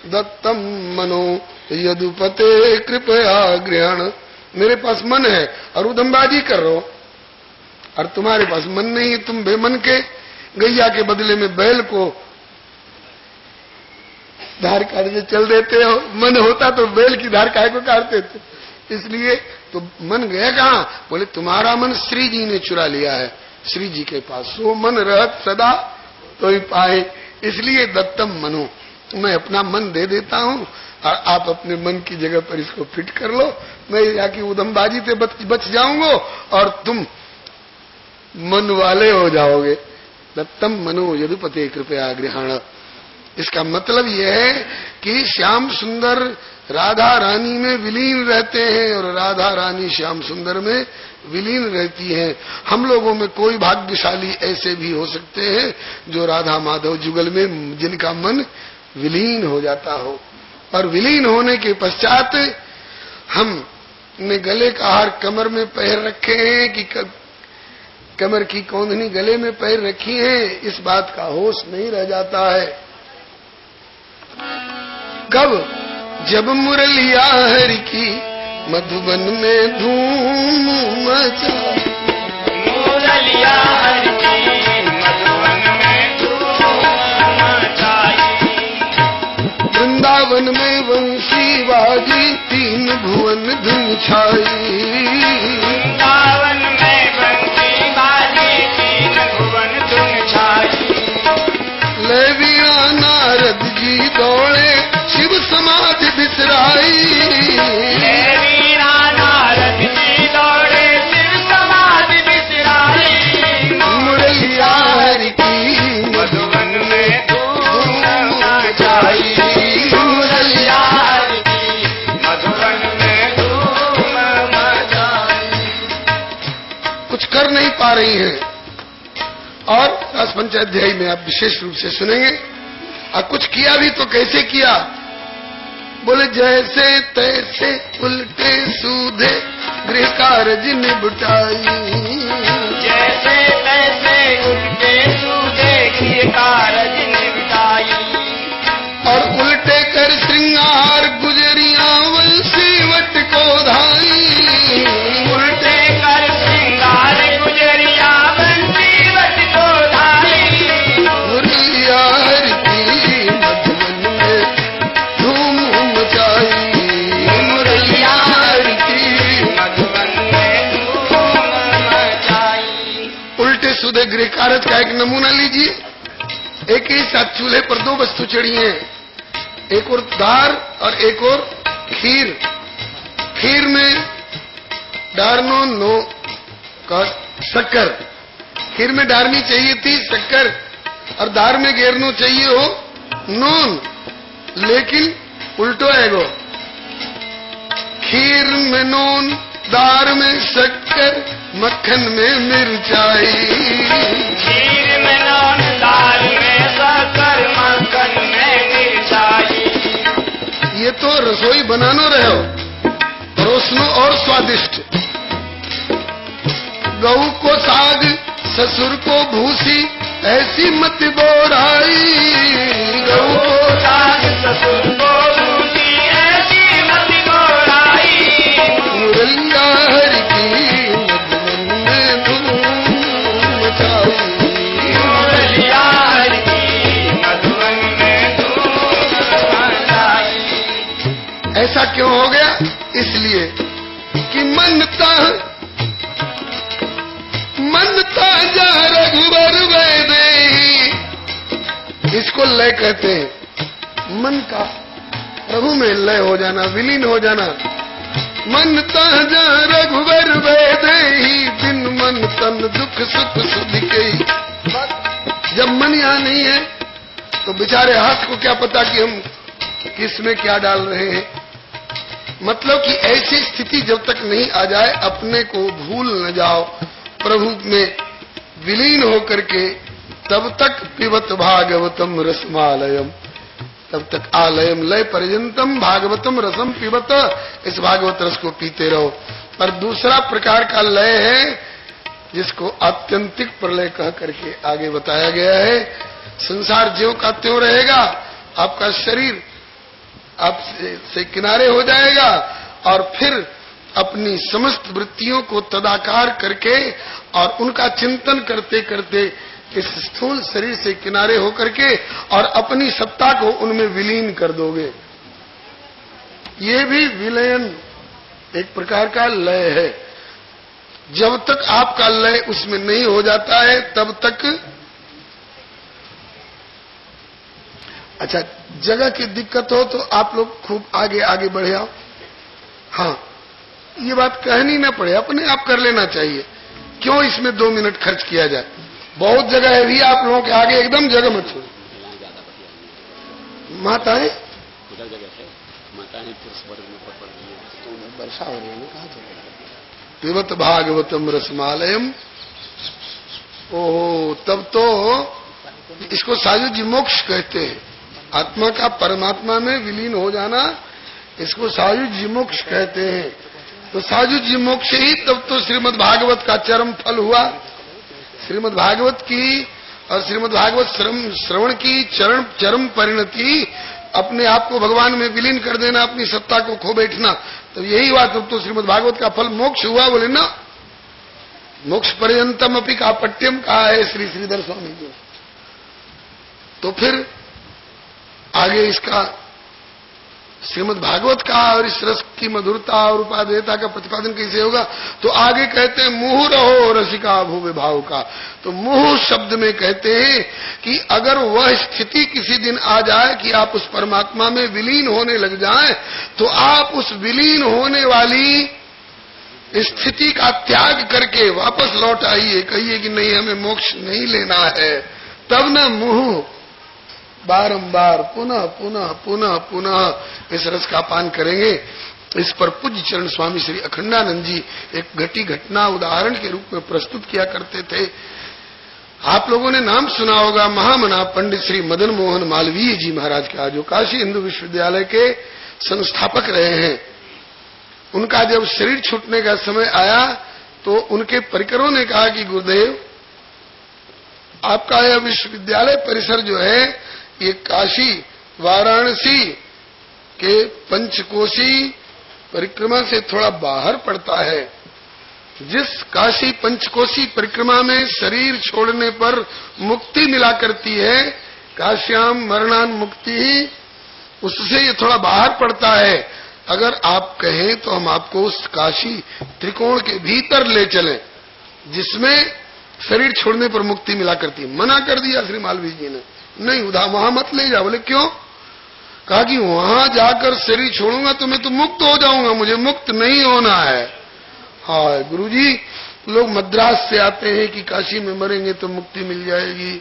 दत्तम मनो यदुपते कृपया गृहण। मेरे पास मन है और उदमबाजी कर रहे हो, और तुम्हारे पास मन नहीं है, तुम बेमन के गैया के बदले में बैल को धार काटने चल देते हो। मन होता तो बैल की धार काहे को काटते थे? इसलिए तो मन गया कहां? बोले तुम्हारा मन श्री जी ने चुरा लिया है, श्री जी के पास सो मन रहत सदा तो ही पाए। इसलिए दत्तम मनो, मैं अपना मन दे देता हूं और आप अपने मन की जगह पर इसको फिट कर लो। मैं जाके उदमबाजी से बच जाऊंगा और तुम मन वाले हो जाओगे। दत्तम मनो यदुपते कृपया गृहण। इसका मतलब यह है कि श्याम सुंदर राधा रानी में विलीन रहते हैं और राधा रानी श्याम सुंदर में विलीन रहती हैं। हम लोगों में कोई भाग्यशाली ऐसे भी हो सकते हैं जो राधा माधव जुगल में जिनका मन विलीन हो जाता हो, और विलीन होने के पश्चात हमने गले का हार कमर में पैर रखे हैं कि कमर की कौंधनी गले में पैर रखी है, इस बात का होश नहीं रह जाता है। कब? जब मुरलिया हरि की मधुबन में धूम मचा, मुरलिया हरि की मधुबन में धूम मचाई, वृंदावन में वंशी बाजी तीन भुवन धुन छाई, वृंदावन में वंशी बाजी तीन भुवन धुन छाई। ले वीणा नारद जी दौड़े शिव समाधि बिसराई, ले वीणा नारद जी दौड़े शिव समाधि बिसराई, मुरलिया हरि की मधुबन में धूम मचाई, मुरलिया हरि की मधुबन में धूम मचाई। कुछ कर नहीं पा रही हैं और रस पंचाध्यायी में आप विशेष रूप से सुनेंगे। और कुछ किया भी तो कैसे किया? बोले जैसे तैसे उल्टे सूधे गृह कार्य निपटाई, जैसे तैसे उल्टे सूधे गृह कार्य निपटाई, और उल्टे कर श्रृंगार गुजरिया वंशीवट को धाई, उल्टे कर श्रृंगार गुजरिया वंशीवट को धाई, मुरलिया हरि की मधुबन में धूम मचाई, मुरलिया हरि की मधुबन में धूम मचाई। उल्टे महाराज का एक नमूना लीजिए। एक ही साथ चूल्हे पर दो वस्तु चढ़ी हैं, एक और दार और एक और खीर। खीर में डारनो नो का शक्कर, खीर में डारनी चाहिए थी शक्कर और दार में घेरनो चाहिए हो नून, लेकिन उल्टो है गो। खीर में नून, दार में शक्कर, मक्खन में मिर्चाई। खीर में नून, दाल में शक्कर, मक्खन में मिर्चाई। ये तो रसोई बनानो रहे हो, परोसनो और स्वादिष्ट। गऊ को साग, ससुर को भूसी, ऐसी मत बोराई। गऊ को साग, ससुर को भूसी, ऐसी मत बोराई। मुरलिया हर की मधुबन में धूम मचाई। मुरलिया हर की मधुबन में धूम मचाई। ऐसा क्यों हो गया? इसलिए कि मनता जा रघुवर वैदेही, इसको लय कहते हैं। मन का प्रभु में लय हो जाना, विलीन हो जाना। मनता जा रघुवर वैदेही, बिन मन तन दुख सुख सुधि के। जब मन यहाँ नहीं है तो बेचारे हाथ को क्या पता कि हम किसमें क्या डाल रहे हैं। मतलब कि ऐसी स्थिति जब तक नहीं आ जाए, अपने को भूल न जाओ, प्रभु में विलीन होकर के, तब तक पिबत भागवतम रसमालयम, तब तक आलयम लय पर्यंतम भागवतम रसम पिबत, इस भागवत रस को पीते रहो। पर दूसरा प्रकार का लय है जिसको आत्यंतिक प्रलय कह करके आगे बताया गया है। संसार ज्यों का त्यों रहेगा, आपका शरीर आपसे किनारे हो जाएगा और फिर अपनी समस्त वृत्तियों को तदाकार करके और उनका चिंतन करते करते इस स्थूल शरीर से किनारे होकर के और अपनी सत्ता को उनमें विलीन कर दोगे। ये भी विलयन एक प्रकार का लय है। जब तक आपका लय उसमें नहीं हो जाता है तब तक। अच्छा, जगह की दिक्कत हो तो आप लोग खूब आगे आगे बढ़े आओ। हाँ, ये बात कहनी ना पड़े, अपने आप कर लेना चाहिए। क्यों इसमें 2 मिनट खर्च किया जाए? बहुत जगह है भी, आप लोगों के आगे एकदम जगह मत छोड़ो। माताएं वर्षा हो रही है, कहा पिबत भागवतम रसमालयम। ओहो, तब तो इसको साजु जी मोक्ष कहते हैं। आत्मा का परमात्मा में विलीन हो जाना, इसको साजु जी मोक्ष कहते हैं। तो साजु जी मोक्ष ही तब तो श्रीमद् भागवत का चरम फल हुआ। श्रीमद् भागवत की और श्रीमद् भागवत श्रवण की चरम परिणति अपने आप को भगवान में विलीन कर देना, अपनी सत्ता को खो बैठना। तो यही बात, तब तो श्रीमद् भागवत का फल मोक्ष हुआ। बोले ना, मोक्ष पर्यंतम अपि कापट्यम कहा है श्री श्रीधर स्वामी जी। तो फिर आगे इसका श्रीमद् भागवत का और इस रस की मधुरता और उपादेयता का प्रतिपादन कैसे होगा? तो आगे कहते हैं मुहुः रहो रसिका भूवे भाव का। तो मुहुः शब्द में कहते हैं कि अगर वह स्थिति किसी दिन आ जाए कि आप उस परमात्मा में विलीन होने लग जाएं, तो आप उस विलीन होने वाली स्थिति का त्याग करके वापस लौट आइए, कहिए कि नहीं, हमें मोक्ष नहीं लेना है। तब न मुहुः बारंबार पुनः पुनः पुनः पुनः इस रस का पान करेंगे। इस पर पूज्य चरण स्वामी श्री अखंडानंद जी एक घटी घटना उदाहरण के रूप में प्रस्तुत किया करते थे। आप लोगों ने नाम सुना होगा महामना पंडित श्री मदन मोहन मालवीय जी महाराज का, जो काशी हिंदू विश्वविद्यालय के संस्थापक रहे हैं। उनका जब शरीर छूटने का समय आया तो उनके परिकरों ने कहा कि गुरुदेव, आपका यह विश्वविद्यालय परिसर जो है ये काशी वाराणसी के पंचकोशी परिक्रमा से थोड़ा बाहर पड़ता है। जिस काशी पंचकोशी परिक्रमा में शरीर छोड़ने पर मुक्ति मिला करती है, काश्याम मरणान मुक्ति ही, उससे ये थोड़ा बाहर पड़ता है। अगर आप कहें तो हम आपको उस काशी त्रिकोण के भीतर ले चलें, जिसमें शरीर छोड़ने पर मुक्ति मिला करती है। मना कर दिया श्री मालवीय जी ने, नहीं उधर वहां मत ले जा। बोले क्यों? कहा कि वहां जाकर शरीर छोड़ूंगा तो मैं तो मुक्त हो जाऊंगा, मुझे मुक्त नहीं होना है। हाँ गुरुजी, लोग मद्रास से आते हैं कि काशी में मरेंगे तो मुक्ति मिल जाएगी,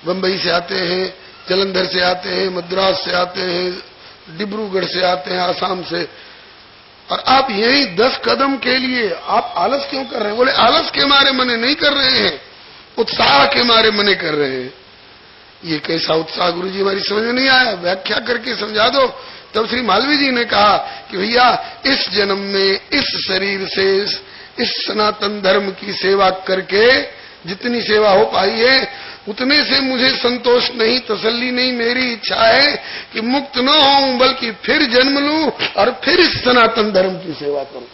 बंबई से आते हैं, जलंधर से आते हैं, मद्रास से आते हैं, डिब्रूगढ़ से आते हैं, आसाम से, और आप यही 10 कदम के लिए आप आलस क्यों कर रहे हैं? बोले आलस के मारे मने नहीं कर रहे हैं, उत्साह के मारे मने कर रहे हैं। ये कैसा उत्साह गुरुजी, हमारी समझ में नहीं आया, व्याख्या करके समझा दो। तब श्री मालवीय जी ने कहा कि भैया इस जन्म में इस शरीर से इस सनातन धर्म की सेवा करके जितनी सेवा हो पाई है उतने से मुझे संतोष नहीं, तसल्ली नहीं। मेरी इच्छा है कि मुक्त न होऊं बल्कि फिर जन्म लूं और फिर इस सनातन धर्म की सेवा करूं।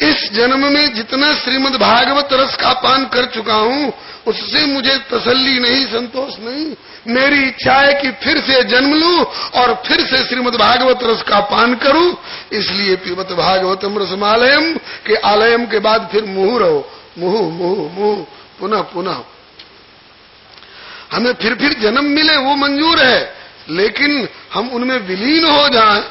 इस जन्म में जितना श्रीमद् भागवत रस का पान कर चुका हूं उससे मुझे तसल्ली नहीं, संतोष नहीं। मेरी इच्छा है कि फिर से जन्म लूं और फिर से श्रीमद् भागवत रस का पान करूं। इसलिए पिबत भागवतम रसमालयम के आलयम के बाद फिर मुहुर हो, मुहु मुहु मुहु पुनः पुनः। हमें फिर जन्म मिले वो मंजूर है, लेकिन हम उनमें विलीन हो जाएं,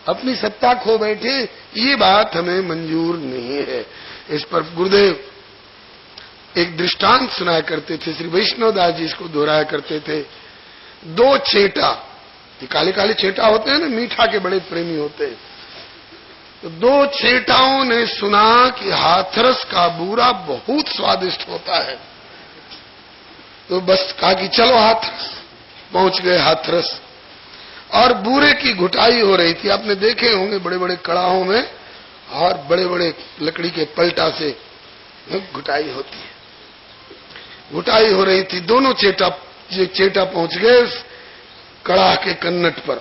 अपनी सत्ता खो बैठे, ये बात हमें मंजूर नहीं है। इस पर गुरुदेव एक दृष्टांत सुनाया करते थे, श्री वैष्णवदास जी इसको दोहराया करते थे। 2 चेटा, ये काले काले चेटा होते हैं ना, मीठा के बड़े प्रेमी होते हैं। तो 2 चेटाओं ने सुना कि हाथरस का बूरा बहुत स्वादिष्ट होता है, तो बस कहा कि चलो हाथरस। पहुंच गए हाथरस और बूरे की घुटाई हो रही थी। आपने देखे होंगे बड़े बड़े कड़ाहों में और बड़े बड़े लकड़ी के पलटा से घुटाई होती है। घुटाई हो रही थी, दोनों चेटा पहुंच गए उस कड़ाह के कन्नट पर।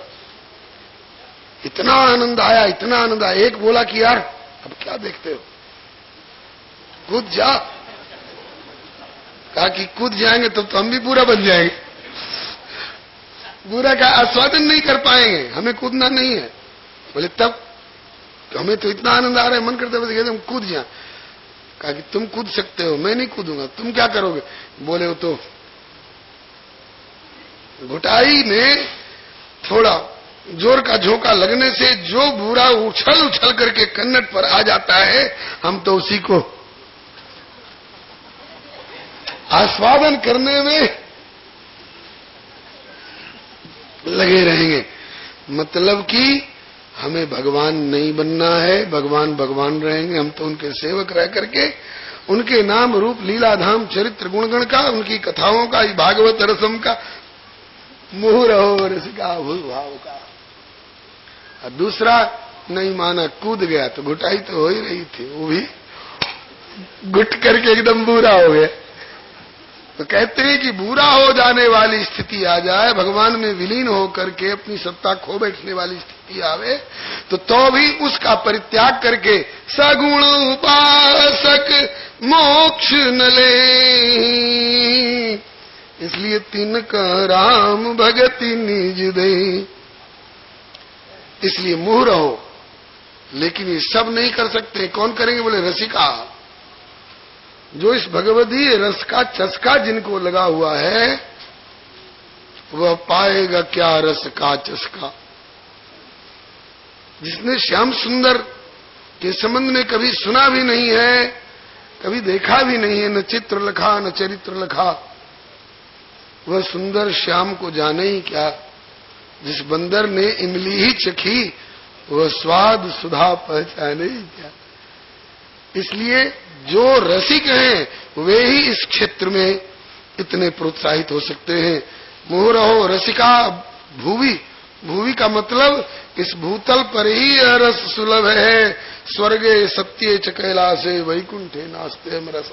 इतना आनंद आया, इतना आनंद आया। एक बोला कि यार अब क्या देखते हो, कूद जा। कहा कि कूद जाएंगे तब तो हम भी पूरा बन जाएंगे, पूरा का आस्वादन नहीं कर पाएंगे, हमें कूदना नहीं है। बोले तब तो हमें तो इतना आनंद आ रहा है, मन करते बस हम कूद जाए। कहा कि तुम कूद सकते हो, मैं नहीं कूदूंगा, तुम क्या करोगे? बोले वो तो घुटाई में थोड़ा जोर का झोंका लगने से जो बूढ़ा उछल उछल करके कन्नट पर आ जाता है, हम तो उसी को आस्वादन करने में लगे रहेंगे। मतलब कि हमें भगवान नहीं बनना है, भगवान भगवान रहेंगे, हम तो उनके सेवक रह करके उनके नाम रूप लीला धाम चरित्र गुणगण का, उनकी कथाओं का, भागवत रसम का मुहु रहो रसिका भाव का। और दूसरा नहीं माना, कूद गया तो घुटाई तो हो ही रही थी, वो भी घुट करके एकदम बुरा हो गया। तो कहते हैं कि बुरा हो जाने वाली स्थिति आ जाए, भगवान में विलीन हो करके अपनी सत्ता खो बैठने वाली स्थिति आवे, तो भी उसका परित्याग करके सगुण उपासक मोक्ष न ले। इसलिए तिनका राम भगति निज दे। इसलिए मुँह रहो, लेकिन ये सब नहीं कर सकते। कौन करेंगे? बोले रसिका। जो इस भगवदीय रस का चस्का जिनको लगा हुआ है वह पाएगा क्या रस का चस्का। जिसने श्याम सुंदर के संबंध में कभी सुना भी नहीं है, कभी देखा भी नहीं है, न चित्र लिखा न चरित्र लिखा, वह सुंदर श्याम को जाने ही क्या। जिस बंदर ने इमली ही चखी वह स्वाद सुधा पहचाने ही क्या। इसलिए जो रसिक हैं वे ही इस क्षेत्र में इतने प्रोत्साहित हो सकते हैं। मोह रहो रसिका भूवि। भूवि का मतलब इस भूतल पर ही रस सुलभ है। स्वर्गे सत्ये च कैलासे वैकुंठे नास्ते रस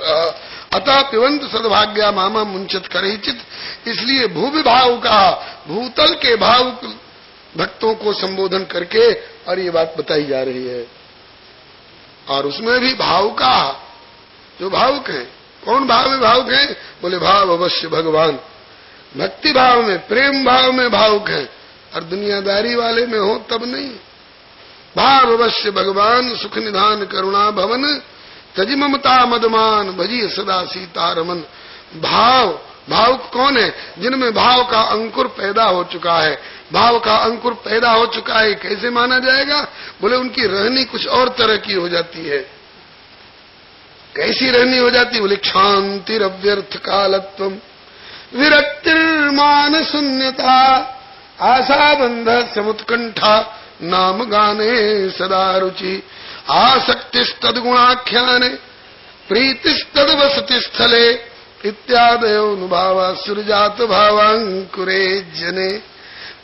अतः पिबंत सद्भाग्या मामा मुंचत करहिचित। इसलिए भूवि भाव का, भूतल के भाव भक्तों को संबोधन करके और ये बात बताई जा रही है। और उसमें भी भाव का, जो भावुक है। कौन भाव में भावुक है? बोले भाव अवश्य भगवान। भक्ति भाव में, प्रेम भाव में भावुक है, और दुनियादारी वाले में हो तब नहीं। भाव अवश्य भगवान, सुख निधान करुणा भवन, तजी ममता मदमान भजी सदा सीतारमन। भावुक कौन है? जिनमें भाव का अंकुर पैदा हो चुका है। भाव का अंकुर पैदा हो चुका है, कैसे माना जाएगा? बोले उनकी रहनी कुछ और तरह की हो जाती है। कैसी रहनी हो जाती? बोले क्षांतिरव्यर्थ कालत्वम विरक्तिर्मान शून्यता आशा बंध समुत्कंठा नाम गाने सदा रुचि आसक्तिस्तद्गुणाख्याने प्रीतिस्तद्वसति स्थले इत्यादयोनुभावा सुरजात भावांकुरे जने।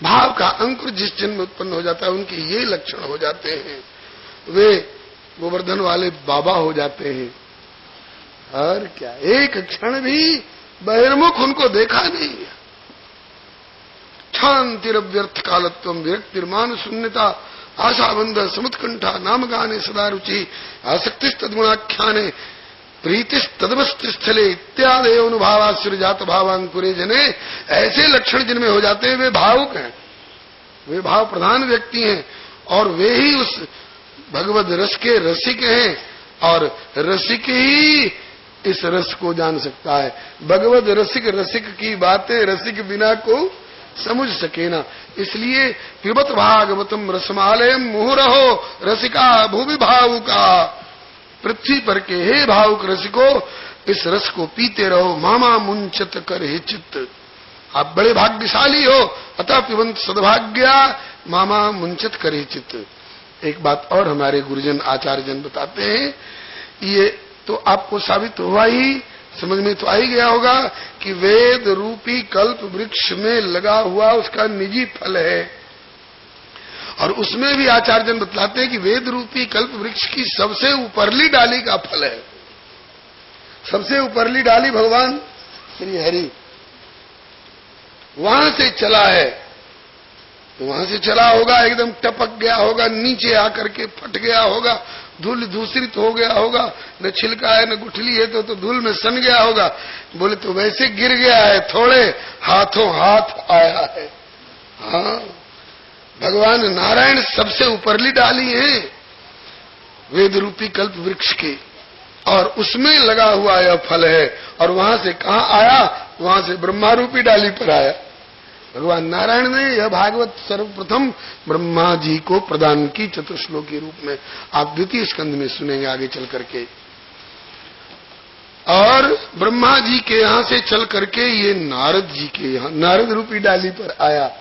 भाव का अंकुर जिस जन में उत्पन्न हो जाता है उनके ये लक्षण हो जाते हैं, वे गोवर्धन वाले बाबा हो जाते हैं। और क्या, एक क्षण भी बहिर्मुख उनको देखा नहीं। शांतिरव्यर्थ कालत्वम विरक्तिर्मान शून्यता आशाबंध समुत्कंठा नाम गाने सदा रुचि आसक्तिस्तद्गुणाख्याने प्रीतिस्तद्वस्तिस्थले इत्यादि अनुभावाश्चर्यजात भावांकुरे जने। ऐसे लक्षण जिनमें हो जाते हैं वे भावुक हैं, वे भाव प्रधान व्यक्ति हैं और वे ही उस भगवद रस के रसिक हैं। और रसिक ही इस रस को जान सकता है। भगवद रसिक की बातें रसिक बिना को समझ सके ना। इसलिए पिबत भागवतम रसमालयम मुहुरहो रसिका भूमि भावुका। पृथ्वी पर के हे भावुक रसिको, इस रस को पीते रहो। मामा मुंचत कर हे चित्त। आप बड़े भाग्यशाली हो, अतः पिबंत सद्भाग्या मामा मुंचत कर हे चित्त। एक बात और हमारे गुरुजन आचार्यजन बताते हैं, ये तो आपको साबित हुआ ही, समझ में तो आ ही गया होगा कि वेद रूपी कल्प वृक्ष में लगा हुआ उसका निजी फल है। और उसमें भी आचार्यजन बतलाते हैं कि वेद रूपी कल्प वृक्ष की सबसे ऊपरली डाली का फल है। सबसे ऊपरली डाली भगवान श्री हरि, वहां से चला है। तो वहां से चला होगा, एकदम टपक गया होगा, नीचे आकर के फट गया होगा, धूल दूसरित हो गया होगा, न छिलका है न गुठली है तो धूल में सन गया होगा। बोले तो वैसे गिर गया है, थोड़े हाथों हाथ आया है। हाँ, भगवान नारायण सबसे ऊपरली डाली है वेद रूपी कल्प वृक्ष के, और उसमें लगा हुआ यह फल है। और वहां से कहाँ आया? वहां से ब्रह्मा रूपी डाली पर आया। भगवान नारायण ने यह भागवत सर्वप्रथम ब्रह्मा जी को प्रदान की चतुश्लोक के रूप में। आप द्वितीय स्कंध में सुनेंगे आगे चल करके। और ब्रह्मा जी के यहां से चल करके ये नारद जी के यहां नारद रूपी डाली पर आया।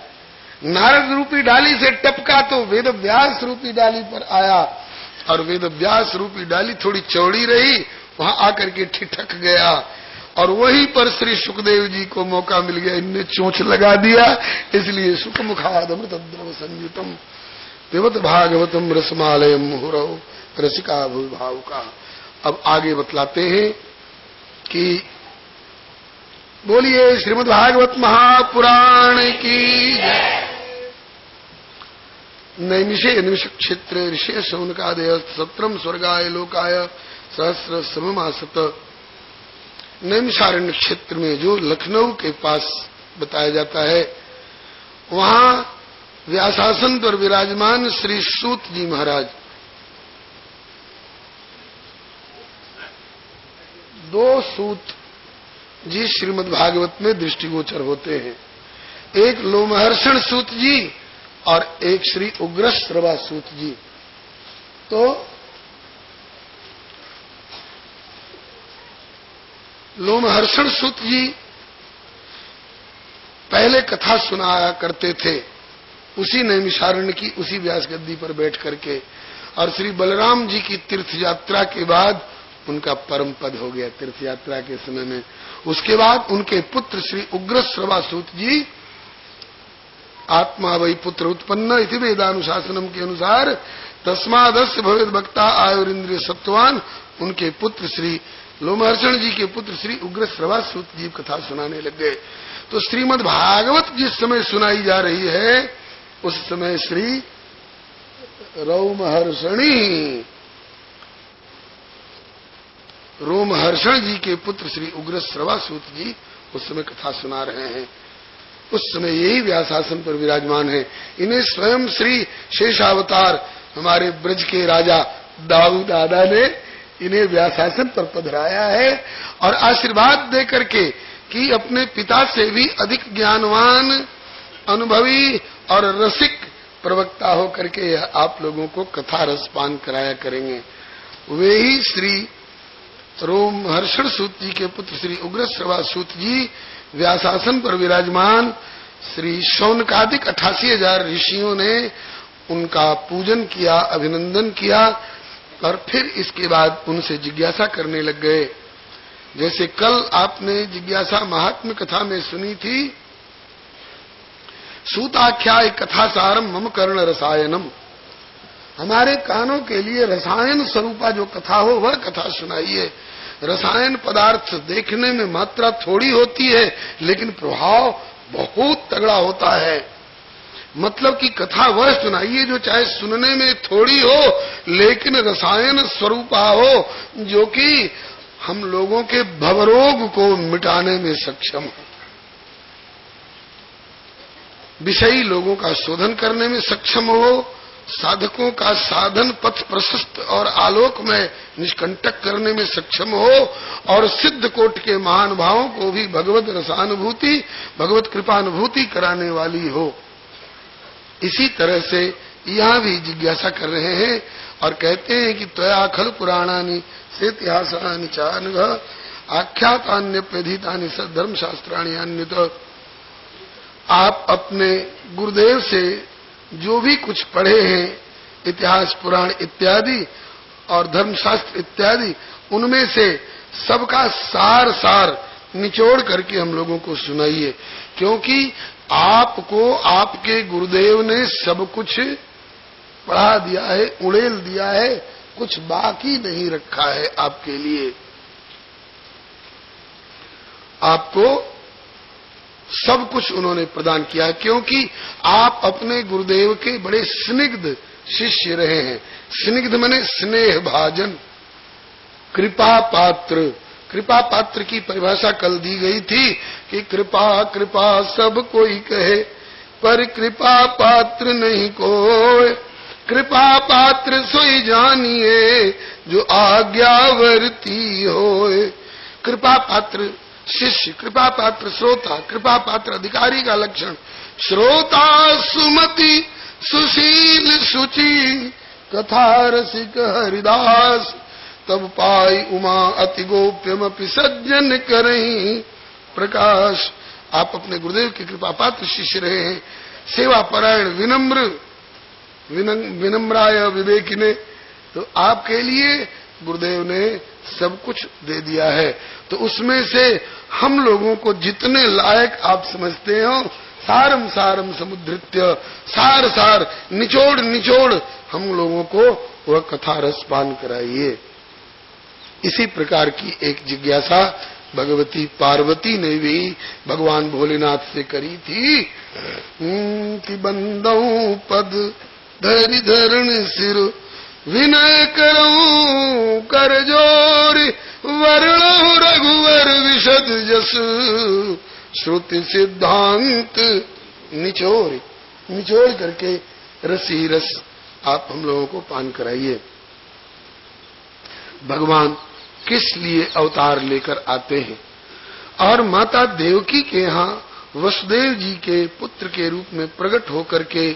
नारद रूपी डाली से टपका तो वेद व्यास रूपी डाली पर आया। और वेद व्यास रूपी डाली थोड़ी चौड़ी रही, वहां आकर के ठिठक गया। और वहीं पर श्री सुखदेव जी को मौका मिल गया, इनने चोंच लगा दिया। इसलिए सुख मुखादमृत द्रव संयुतम पिबत भागवतम रसमालयम मुहुरहो रसिका भावुका। अब आगे बतलाते हैं कि बोलिए श्रीमद् भागवत महापुराण की जय। नैमिषे निमिष क्षेत्र ऋषि शौनकादय सत्रम स्वर्गाय लोकाय सहस्र सममासत। नैमिषारण्य क्षेत्र में जो लखनऊ के पास बताया जाता है, वहां व्यासासन पर विराजमान श्री सूत जी महाराज, दो सूत जी श्रीमद् भागवत में दृष्टिगोचर होते हैं। एक लोमहर्षण सूत जी और एक श्री उग्रश्रवा सूत जी। तो लोमहर्षण सूत जी पहले कथा सुनाया करते थे उसी नैमिषारण्य की, उसी व्यास गद्दी पर बैठ करके। और श्री बलराम जी की तीर्थ यात्रा के बाद उनका परम पद हो गया तीर्थ यात्रा के समय में। उसके बाद उनके पुत्र श्री उग्रश्रवा सूत जी, आत्मा वही पुत्र उत्पन्न इति वेदानुशासनम के अनुसार तस्मादस्य भवेद भक्ता आयुरिंद्रिय सत्वान। उनके पुत्र श्री लोमहर्षण जी के पुत्र श्री उग्रश्रवा सूत जी कथा सुनाने लग गए। तो श्रीमद् भागवत जिस समय सुनाई जा रही है उस समय श्री रोमहर्षण जी के पुत्र श्री उग्रश्रवा सूत जी उस समय कथा सुना रहे हैं। उस समय यही व्यासासन पर विराजमान है। इन्हें स्वयं श्री शेषावतार हमारे ब्रज के राजा दाऊ दादा ने इन्हें व्यासासन पर पधराया है और आशीर्वाद दे करके कि अपने पिता से भी अधिक ज्ञानवान, अनुभवी और रसिक प्रवक्ता हो करके आप लोगों को कथा रसपान कराया करेंगे। वे ही श्री रोमहर्षण सूत जी के पुत्र श्री उग्रश्रवा सूत जी व्यासासन पर विराजमान श्री शौनकादिक 88,000 ऋषियों ने उनका पूजन किया, अभिनंदन किया और फिर इसके बाद उनसे जिज्ञासा करने लग गए। जैसे कल आपने जिज्ञासा महात्म्य कथा में सुनी थी, सूताख्याय कथा सारम मम कर्ण रसायनम, हमारे कानों के लिए रसायन स्वरूपा जो कथा हो वह कथा सुनाइए। रसायन पदार्थ देखने में मात्रा थोड़ी होती है लेकिन प्रभाव बहुत तगड़ा होता है। मतलब कि कथा वह सुनाइए जो चाहे सुनने में थोड़ी हो लेकिन रसायन स्वरूपा हो, जो कि हम लोगों के भवरोग को मिटाने में सक्षम हो, विषयी लोगों का शोधन करने में सक्षम हो, साधकों का साधन पथ प्रशस्त और आलोकमय निष्कंटक करने में सक्षम हो और सिद्ध कोट के महानुभावों को भी भगवत रसानुभूति, भगवत कृपानुभूति कराने वाली हो। इसी तरह से यहाँ भी जिज्ञासा कर रहे हैं और कहते हैं कि त्वया खल पुराणानि से इतिहासानि चानघ आख्यातान्य प्रधितानि धर्म शास्त्राणि अन्यत। आप अपने गुरुदेव से जो भी कुछ पढ़े हैं, इतिहास पुराण इत्यादि और धर्मशास्त्र इत्यादि, उनमें से सबका सार निचोड़ करके हम लोगों को सुनाइए, क्योंकि आपको आपके गुरुदेव ने सब कुछ पढ़ा दिया है, उड़ेल दिया है, कुछ बाकी नहीं रखा है आपके लिए। आपको सब कुछ उन्होंने प्रदान किया, क्योंकि आप अपने गुरुदेव के बड़े स्निग्ध शिष्य रहे हैं। स्निग्ध माने स्नेह भाजन। कृपा पात्र, कृपा पात्र की परिभाषा कल दी गई थी कि कृपा कृपा सब कोई कहे पर कृपा पात्र नहीं कोई। कृपा पात्र सोई जानिए जो आज्ञावर्ती होए। कृपा पात्र शिष्य, कृपा पात्र श्रोता, कृपा पात्र अधिकारी का लक्षण। श्रोता सुमति सुशील सुचि कथा रसिक हरिदास तब पाई उमा अति गोप्यम सज्जन करही प्रकाश। आप अपने गुरुदेव के कृपा पात्र शिष्य रहे हैं, सेवा परायण, विनम्र, विनम्राय विवेकिने। तो आपके लिए गुरुदेव ने सब कुछ दे दिया है। तो उसमें से हम लोगों को जितने लायक आप समझते हो, सारम सारम समुद्रित्य, सार सार निचोड़ निचोड़ हम लोगों को वह कथा रसपान कराइए। इसी प्रकार की एक जिज्ञासा भगवती पार्वती ने भी भगवान भोलेनाथ से करी थी कि बंदऊ पद धरि धरण सिर विनय करऊं कर जोर वर्णो रघुवर विशद जस श्रुति सिद्धांत निचोड़ निचोड़ करके रसी रस आप हम लोगों को पान कराइए। भगवान किस लिए अवतार लेकर आते हैं और माता देवकी के यहाँ वसुदेव जी के पुत्र के रूप में प्रकट होकर के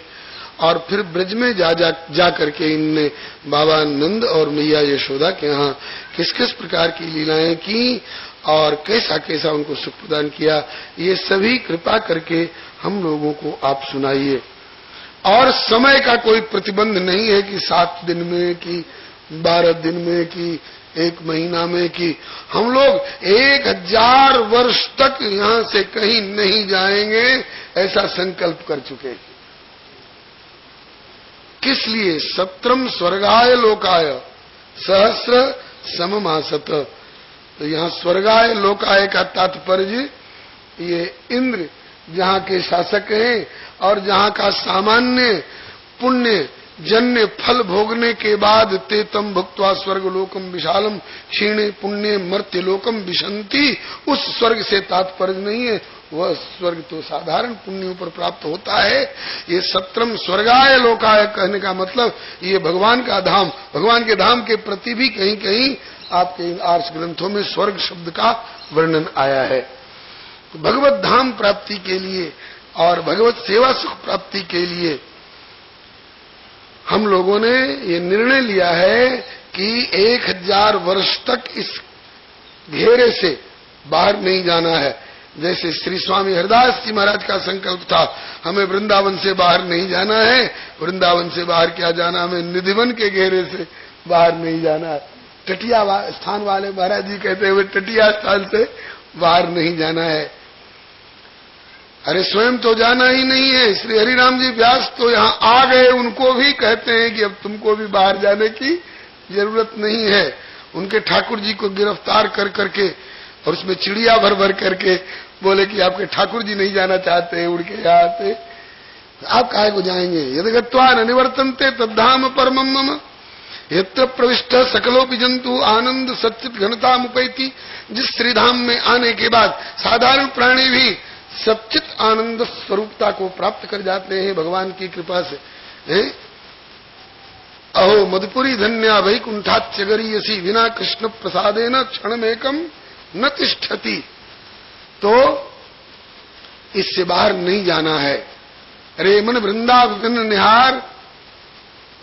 और फिर ब्रज में जा करके इनने बाबा नंद और मैया यशोदा के यहाँ किस किस प्रकार की लीलाएं की और कैसा कैसा उनको सुख प्रदान किया, ये सभी कृपा करके हम लोगों को आप सुनाइए। और समय का कोई प्रतिबंध नहीं है कि 7 दिन में कि 12 दिन में कि 1 महीना में कि हम लोग 1000 वर्ष तक यहाँ से कहीं नहीं जाएंगे, ऐसा संकल्प कर चुके। किस लिए? सत्रम स्वर्गाय लोकाय सहस्र सममासत। तो यहाँ स्वर्गाय लोकाय का तात्पर्य ये इंद्र जहाँ के शासक हैं और जहाँ का सामान्य पुण्य जन्य फल भोगने के बाद तेतम भुक्त्वा स्वर्ग लोकम विशालम क्षीणे पुण्य मर्त्य लोकम विशंति, उस स्वर्ग से तात्पर्य नहीं है, वह स्वर्ग तो साधारण पुण्यों पर प्राप्त होता है। ये सत्रम स्वर्गाय लोकाय कहने का मतलब ये भगवान का धाम, भगवान के धाम के प्रति भी कहीं कहीं आपके इन आर्ष ग्रंथों में स्वर्ग शब्द का वर्णन आया है। तो भगवत धाम प्राप्ति के लिए और भगवत सेवा सुख प्राप्ति के लिए हम लोगों ने ये निर्णय लिया है कि 1000 वर्ष तक इस घेरे से बाहर नहीं जाना है। जैसे श्री स्वामी हरिदास जी महाराज का संकल्प था, हमें वृंदावन से बाहर नहीं जाना है। वृंदावन से बाहर क्या जाना, हमें निधिवन के घेरे से बाहर नहीं जाना है। तटिया स्थान वाले महाराज जी कहते हुए तटिया स्थान से बाहर नहीं जाना है। अरे स्वयं तो जाना ही नहीं है। श्री हरिराम जी व्यास तो यहाँ आ गए, उनको भी कहते हैं कि अब तुमको भी बाहर जाने की जरूरत नहीं है। उनके ठाकुर जी को गिरफ्तार कर करके और उसमें चिड़िया भर भर करके बोले कि आपके ठाकुर जी नहीं जाना चाहते उड़ के यहाँ से, आप काहे को जाएंगे। यदि गत्वा न निवर्तन्ते तद्धाम परमम मम यत्र प्रविष्ट सकलोपि जंतु आनंद सच्चित घनता मुपैति। जिस श्रीधाम में आने के बाद साधारण प्राणी भी सच्चित आनंद स्वरूपता को प्राप्त कर जाते हैं भगवान की कृपा से। अहो मधुपुरी धन्या वैकुंठाच्च गरीयसी विना कृष्ण प्रसादेन क्षणमेकम न तिष्ठति। तो इससे बाहर नहीं जाना है। अरे मन वृंदावन निहार,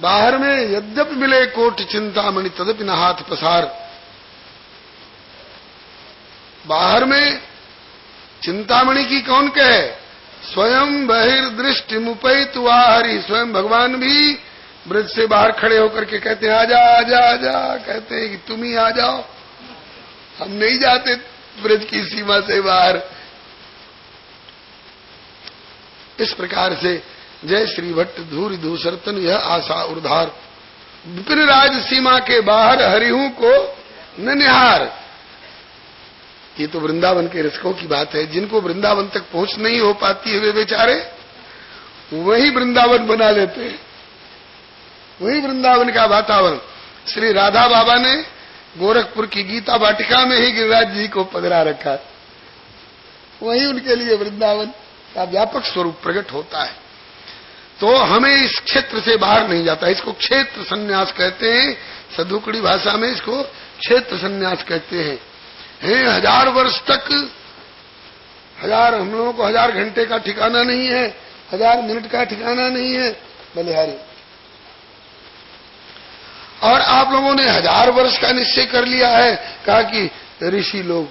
बाहर में यद्यपि मिले कोट चिंतामणि तदपि न हाथ पसार। बाहर में चिंतामणि की कौन कहे, स्वयं बहिर्दृष्टि मुपैत वाहरी। स्वयं भगवान भी ब्रज से बाहर खड़े होकर के कहते हैं आजा आजा आजा, कहते हैं कि तुम ही आ जाओ, हम नहीं जाते ब्रज की सीमा से बाहर। इस प्रकार से जय श्री भट्ट धूरि धूसरतन यह आशा उर्धार। विपिन राज सीमा के बाहर हरिहू को न निहार। ये तो वृंदावन के रसिकों की बात है। जिनको वृंदावन तक पहुंच नहीं हो पाती है वे बेचारे वही वृंदावन बना लेते हैं, वही वृंदावन का वातावरण। श्री राधा बाबा ने गोरखपुर की गीता वाटिका में ही गिरिराज जी को पधरा रखा, वही उनके लिए वृंदावन का व्यापक स्वरूप प्रकट होता है। तो हमें इस क्षेत्र से बाहर नहीं जाता। इसको क्षेत्र संन्यास कहते हैं, सदुकड़ी भाषा में इसको क्षेत्र संन्यास कहते हैं। 1000 वर्ष तक, हम लोगों को 1000 घंटे का ठिकाना नहीं है, 1000 मिनट का ठिकाना नहीं है बलिहारी। और आप लोगों ने 1000 वर्ष का निश्चय कर लिया है, कहा कि ऋषि लोग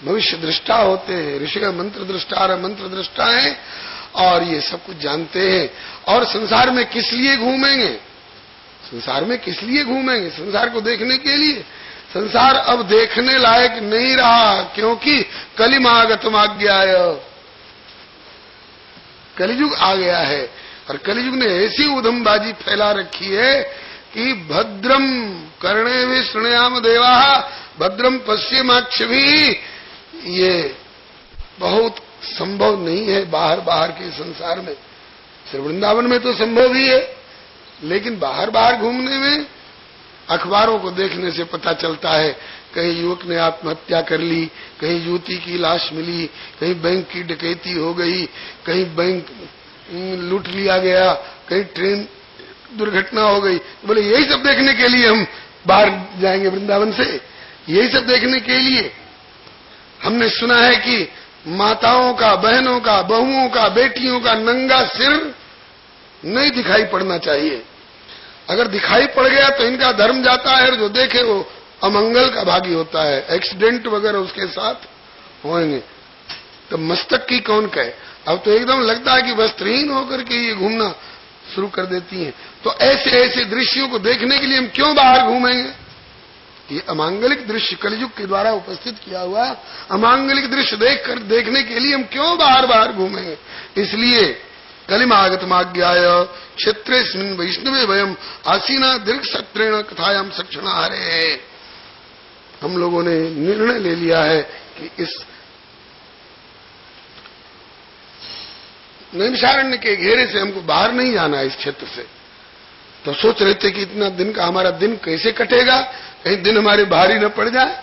भविष्य दृष्टा होते हैं, ऋषि का मंत्र दृष्टा है और ये सब कुछ जानते हैं। और संसार में किस लिए घूमेंगे, संसार में किस लिए घूमेंगे, संसार को देखने के लिए। संसार अब देखने लायक नहीं रहा, क्योंकि कलिमागतम आज्ञाय, कलियुग आ गया है। और कलियुग ने ऐसी उधमबाजी फैला रखी है कि भद्रम कर्णे भी शृणयाम देवा भद्रम पश्येमाक्ष भी, ये बहुत संभव नहीं है बाहर के संसार में। सिर्फ वृंदावन में तो संभव ही है, लेकिन बाहर घूमने में अखबारों को देखने से पता चलता है, कहीं युवक ने आत्महत्या कर ली, कहीं युवती की लाश मिली, कहीं बैंक की डकैती हो गई, कहीं बैंक लूट लिया गया, कहीं ट्रेन दुर्घटना हो गई। बोले यही सब देखने के लिए हम बाहर जाएंगे वृंदावन से, यही सब देखने के लिए। हमने सुना है कि माताओं का, बहनों का, बहुओं का, बेटियों का नंगा सिर नहीं दिखाई पड़ना चाहिए। अगर दिखाई पड़ गया तो इनका धर्म जाता है, और जो देखे वो अमंगल का भागी होता है, एक्सीडेंट वगैरह उसके साथ होंगे। तो मस्तक की कौन कहे। अब तो एकदम लगता है कि वस्त्रहीन होकर के ये घूमना शुरू कर देती हैं। तो ऐसे ऐसे दृश्यों को देखने के लिए हम क्यों बाहर घूमेंगे। ये अमांगलिक दृश्य कलयुग के द्वारा उपस्थित किया हुआ अमांगलिक दृश्य देखने के लिए हम क्यों बाहर घूमेंगे। इसलिए कलिमागतमाज्ञाय क्षेत्रेस्मिन् वैष्णवे वयम आसीना दीर्घ सत्रेण कथायाम सक्षणा हरे। हम लोगों ने निर्णय ले लिया है कि इस नैमिषारण्य के घेरे से हमको बाहर नहीं जाना है इस क्षेत्र से। तो सोच रहे थे कि इतना दिन का हमारा दिन कैसे कटेगा, कहीं दिन हमारे भारी न पड़ जाए।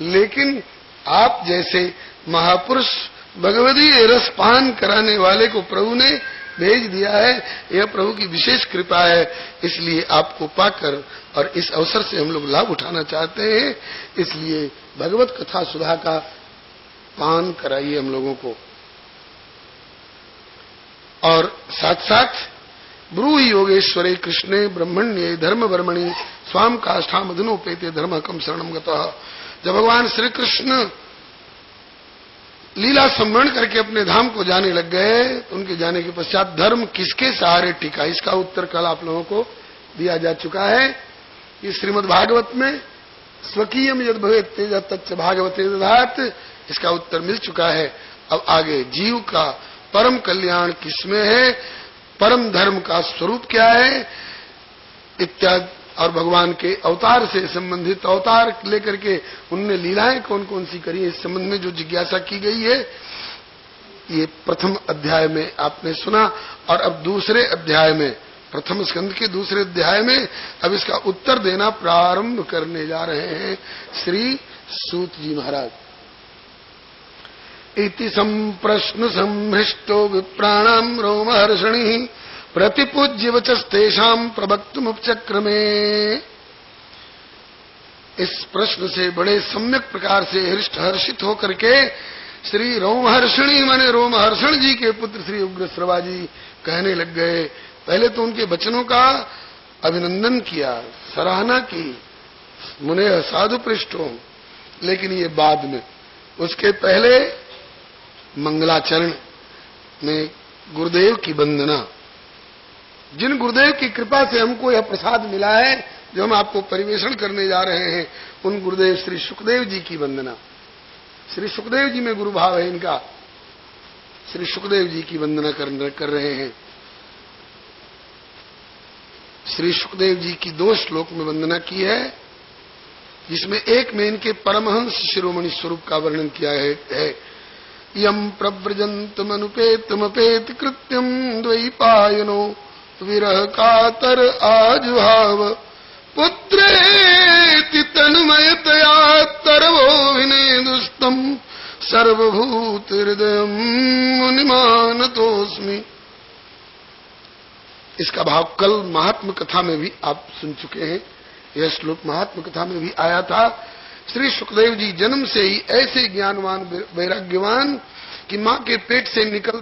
लेकिन आप जैसे महापुरुष भगवदीय रस पान कराने वाले को प्रभु ने भेज दिया है। यह प्रभु की विशेष कृपा है, इसलिए आपको पाकर और इस अवसर से हम लोग लाभ उठाना चाहते हैं। इसलिए भगवत कथा सुधा का पान कराइए हम लोगों को। और साथ साथ ब्रूहि योगेश्वरे कृष्णे ब्रह्मण्ये धर्म वर्मणि स्वाम काष्ठा मधुनोपेते धर्म कम शरणम गतः। जब भगवान श्री कृष्ण लीला संवरण करके अपने धाम को जाने लग गए, तो उनके जाने के पश्चात धर्म किसके सहारे टिका, इसका उत्तर कल आप लोगों को दिया जा चुका है। ये श्रीमद् भागवत में स्वकीयम यद भवेत् तेज तच्च भागवते दधात, इसका उत्तर मिल चुका है। अब आगे जीव का परम कल्याण किसमें है, परम धर्म का स्वरूप क्या है इत्यादि, और भगवान के अवतार से संबंधित अवतार लेकर के उनने लीलाएं कौन कौन सी करी, इस संबंध में जो जिज्ञासा की गई है, ये प्रथम अध्याय में आपने सुना। और अब दूसरे अध्याय में, प्रथम स्कंद के दूसरे अध्याय में अब इसका उत्तर देना प्रारंभ करने जा रहे हैं श्री सूत जी महाराज। इति संप्रश्न संभृष्टो विप्राणाम रोमहर्षणि प्रतिपूज्य वचस्तेषाम प्रवक्तुमुपचक्रमे। इस प्रश्न से बड़े सम्यक प्रकार से हृष्ट हर्षित होकर के श्री रोमहर्षणी माने रोमहर्षण जी के पुत्र श्री उग्रश्रवा जी कहने लग गए। पहले तो उनके वचनों का अभिनंदन किया, सराहना की, मुने साधु पृष्ठों, लेकिन ये बाद में, उसके पहले मंगलाचरण में गुरुदेव की वंदना। जिन गुरुदेव की कृपा से हमको यह प्रसाद मिला है जो हम आपको परिवेषण करने जा रहे हैं, उन गुरुदेव श्री सुखदेव जी की वंदना। श्री सुखदेव जी में गुरु भाव है इनका, श्री सुखदेव जी की वंदना कर रहे हैं। श्री सुखदेव जी की 2 श्लोक में वंदना की है, जिसमें एक में इनके परमहंस शिरोमणि स्वरूप का वर्णन किया है। यम प्रव्रजंतमनुपेतमपेत कृत्यम द्वैपायनो विरह कातर आजुहाव पुत्रेति तन्मयतया तरवो विनेदुस्तम सर्वभूत हृदयम मुनिमानतोस्मि। इसका भाव कल महात्म कथा में भी आप सुन चुके हैं। यह श्लोक महात्म कथा में भी आया था। श्री सुखदेव जी जन्म से ही ऐसे ज्ञानवान वैराग्यवान कि मां के पेट से निकल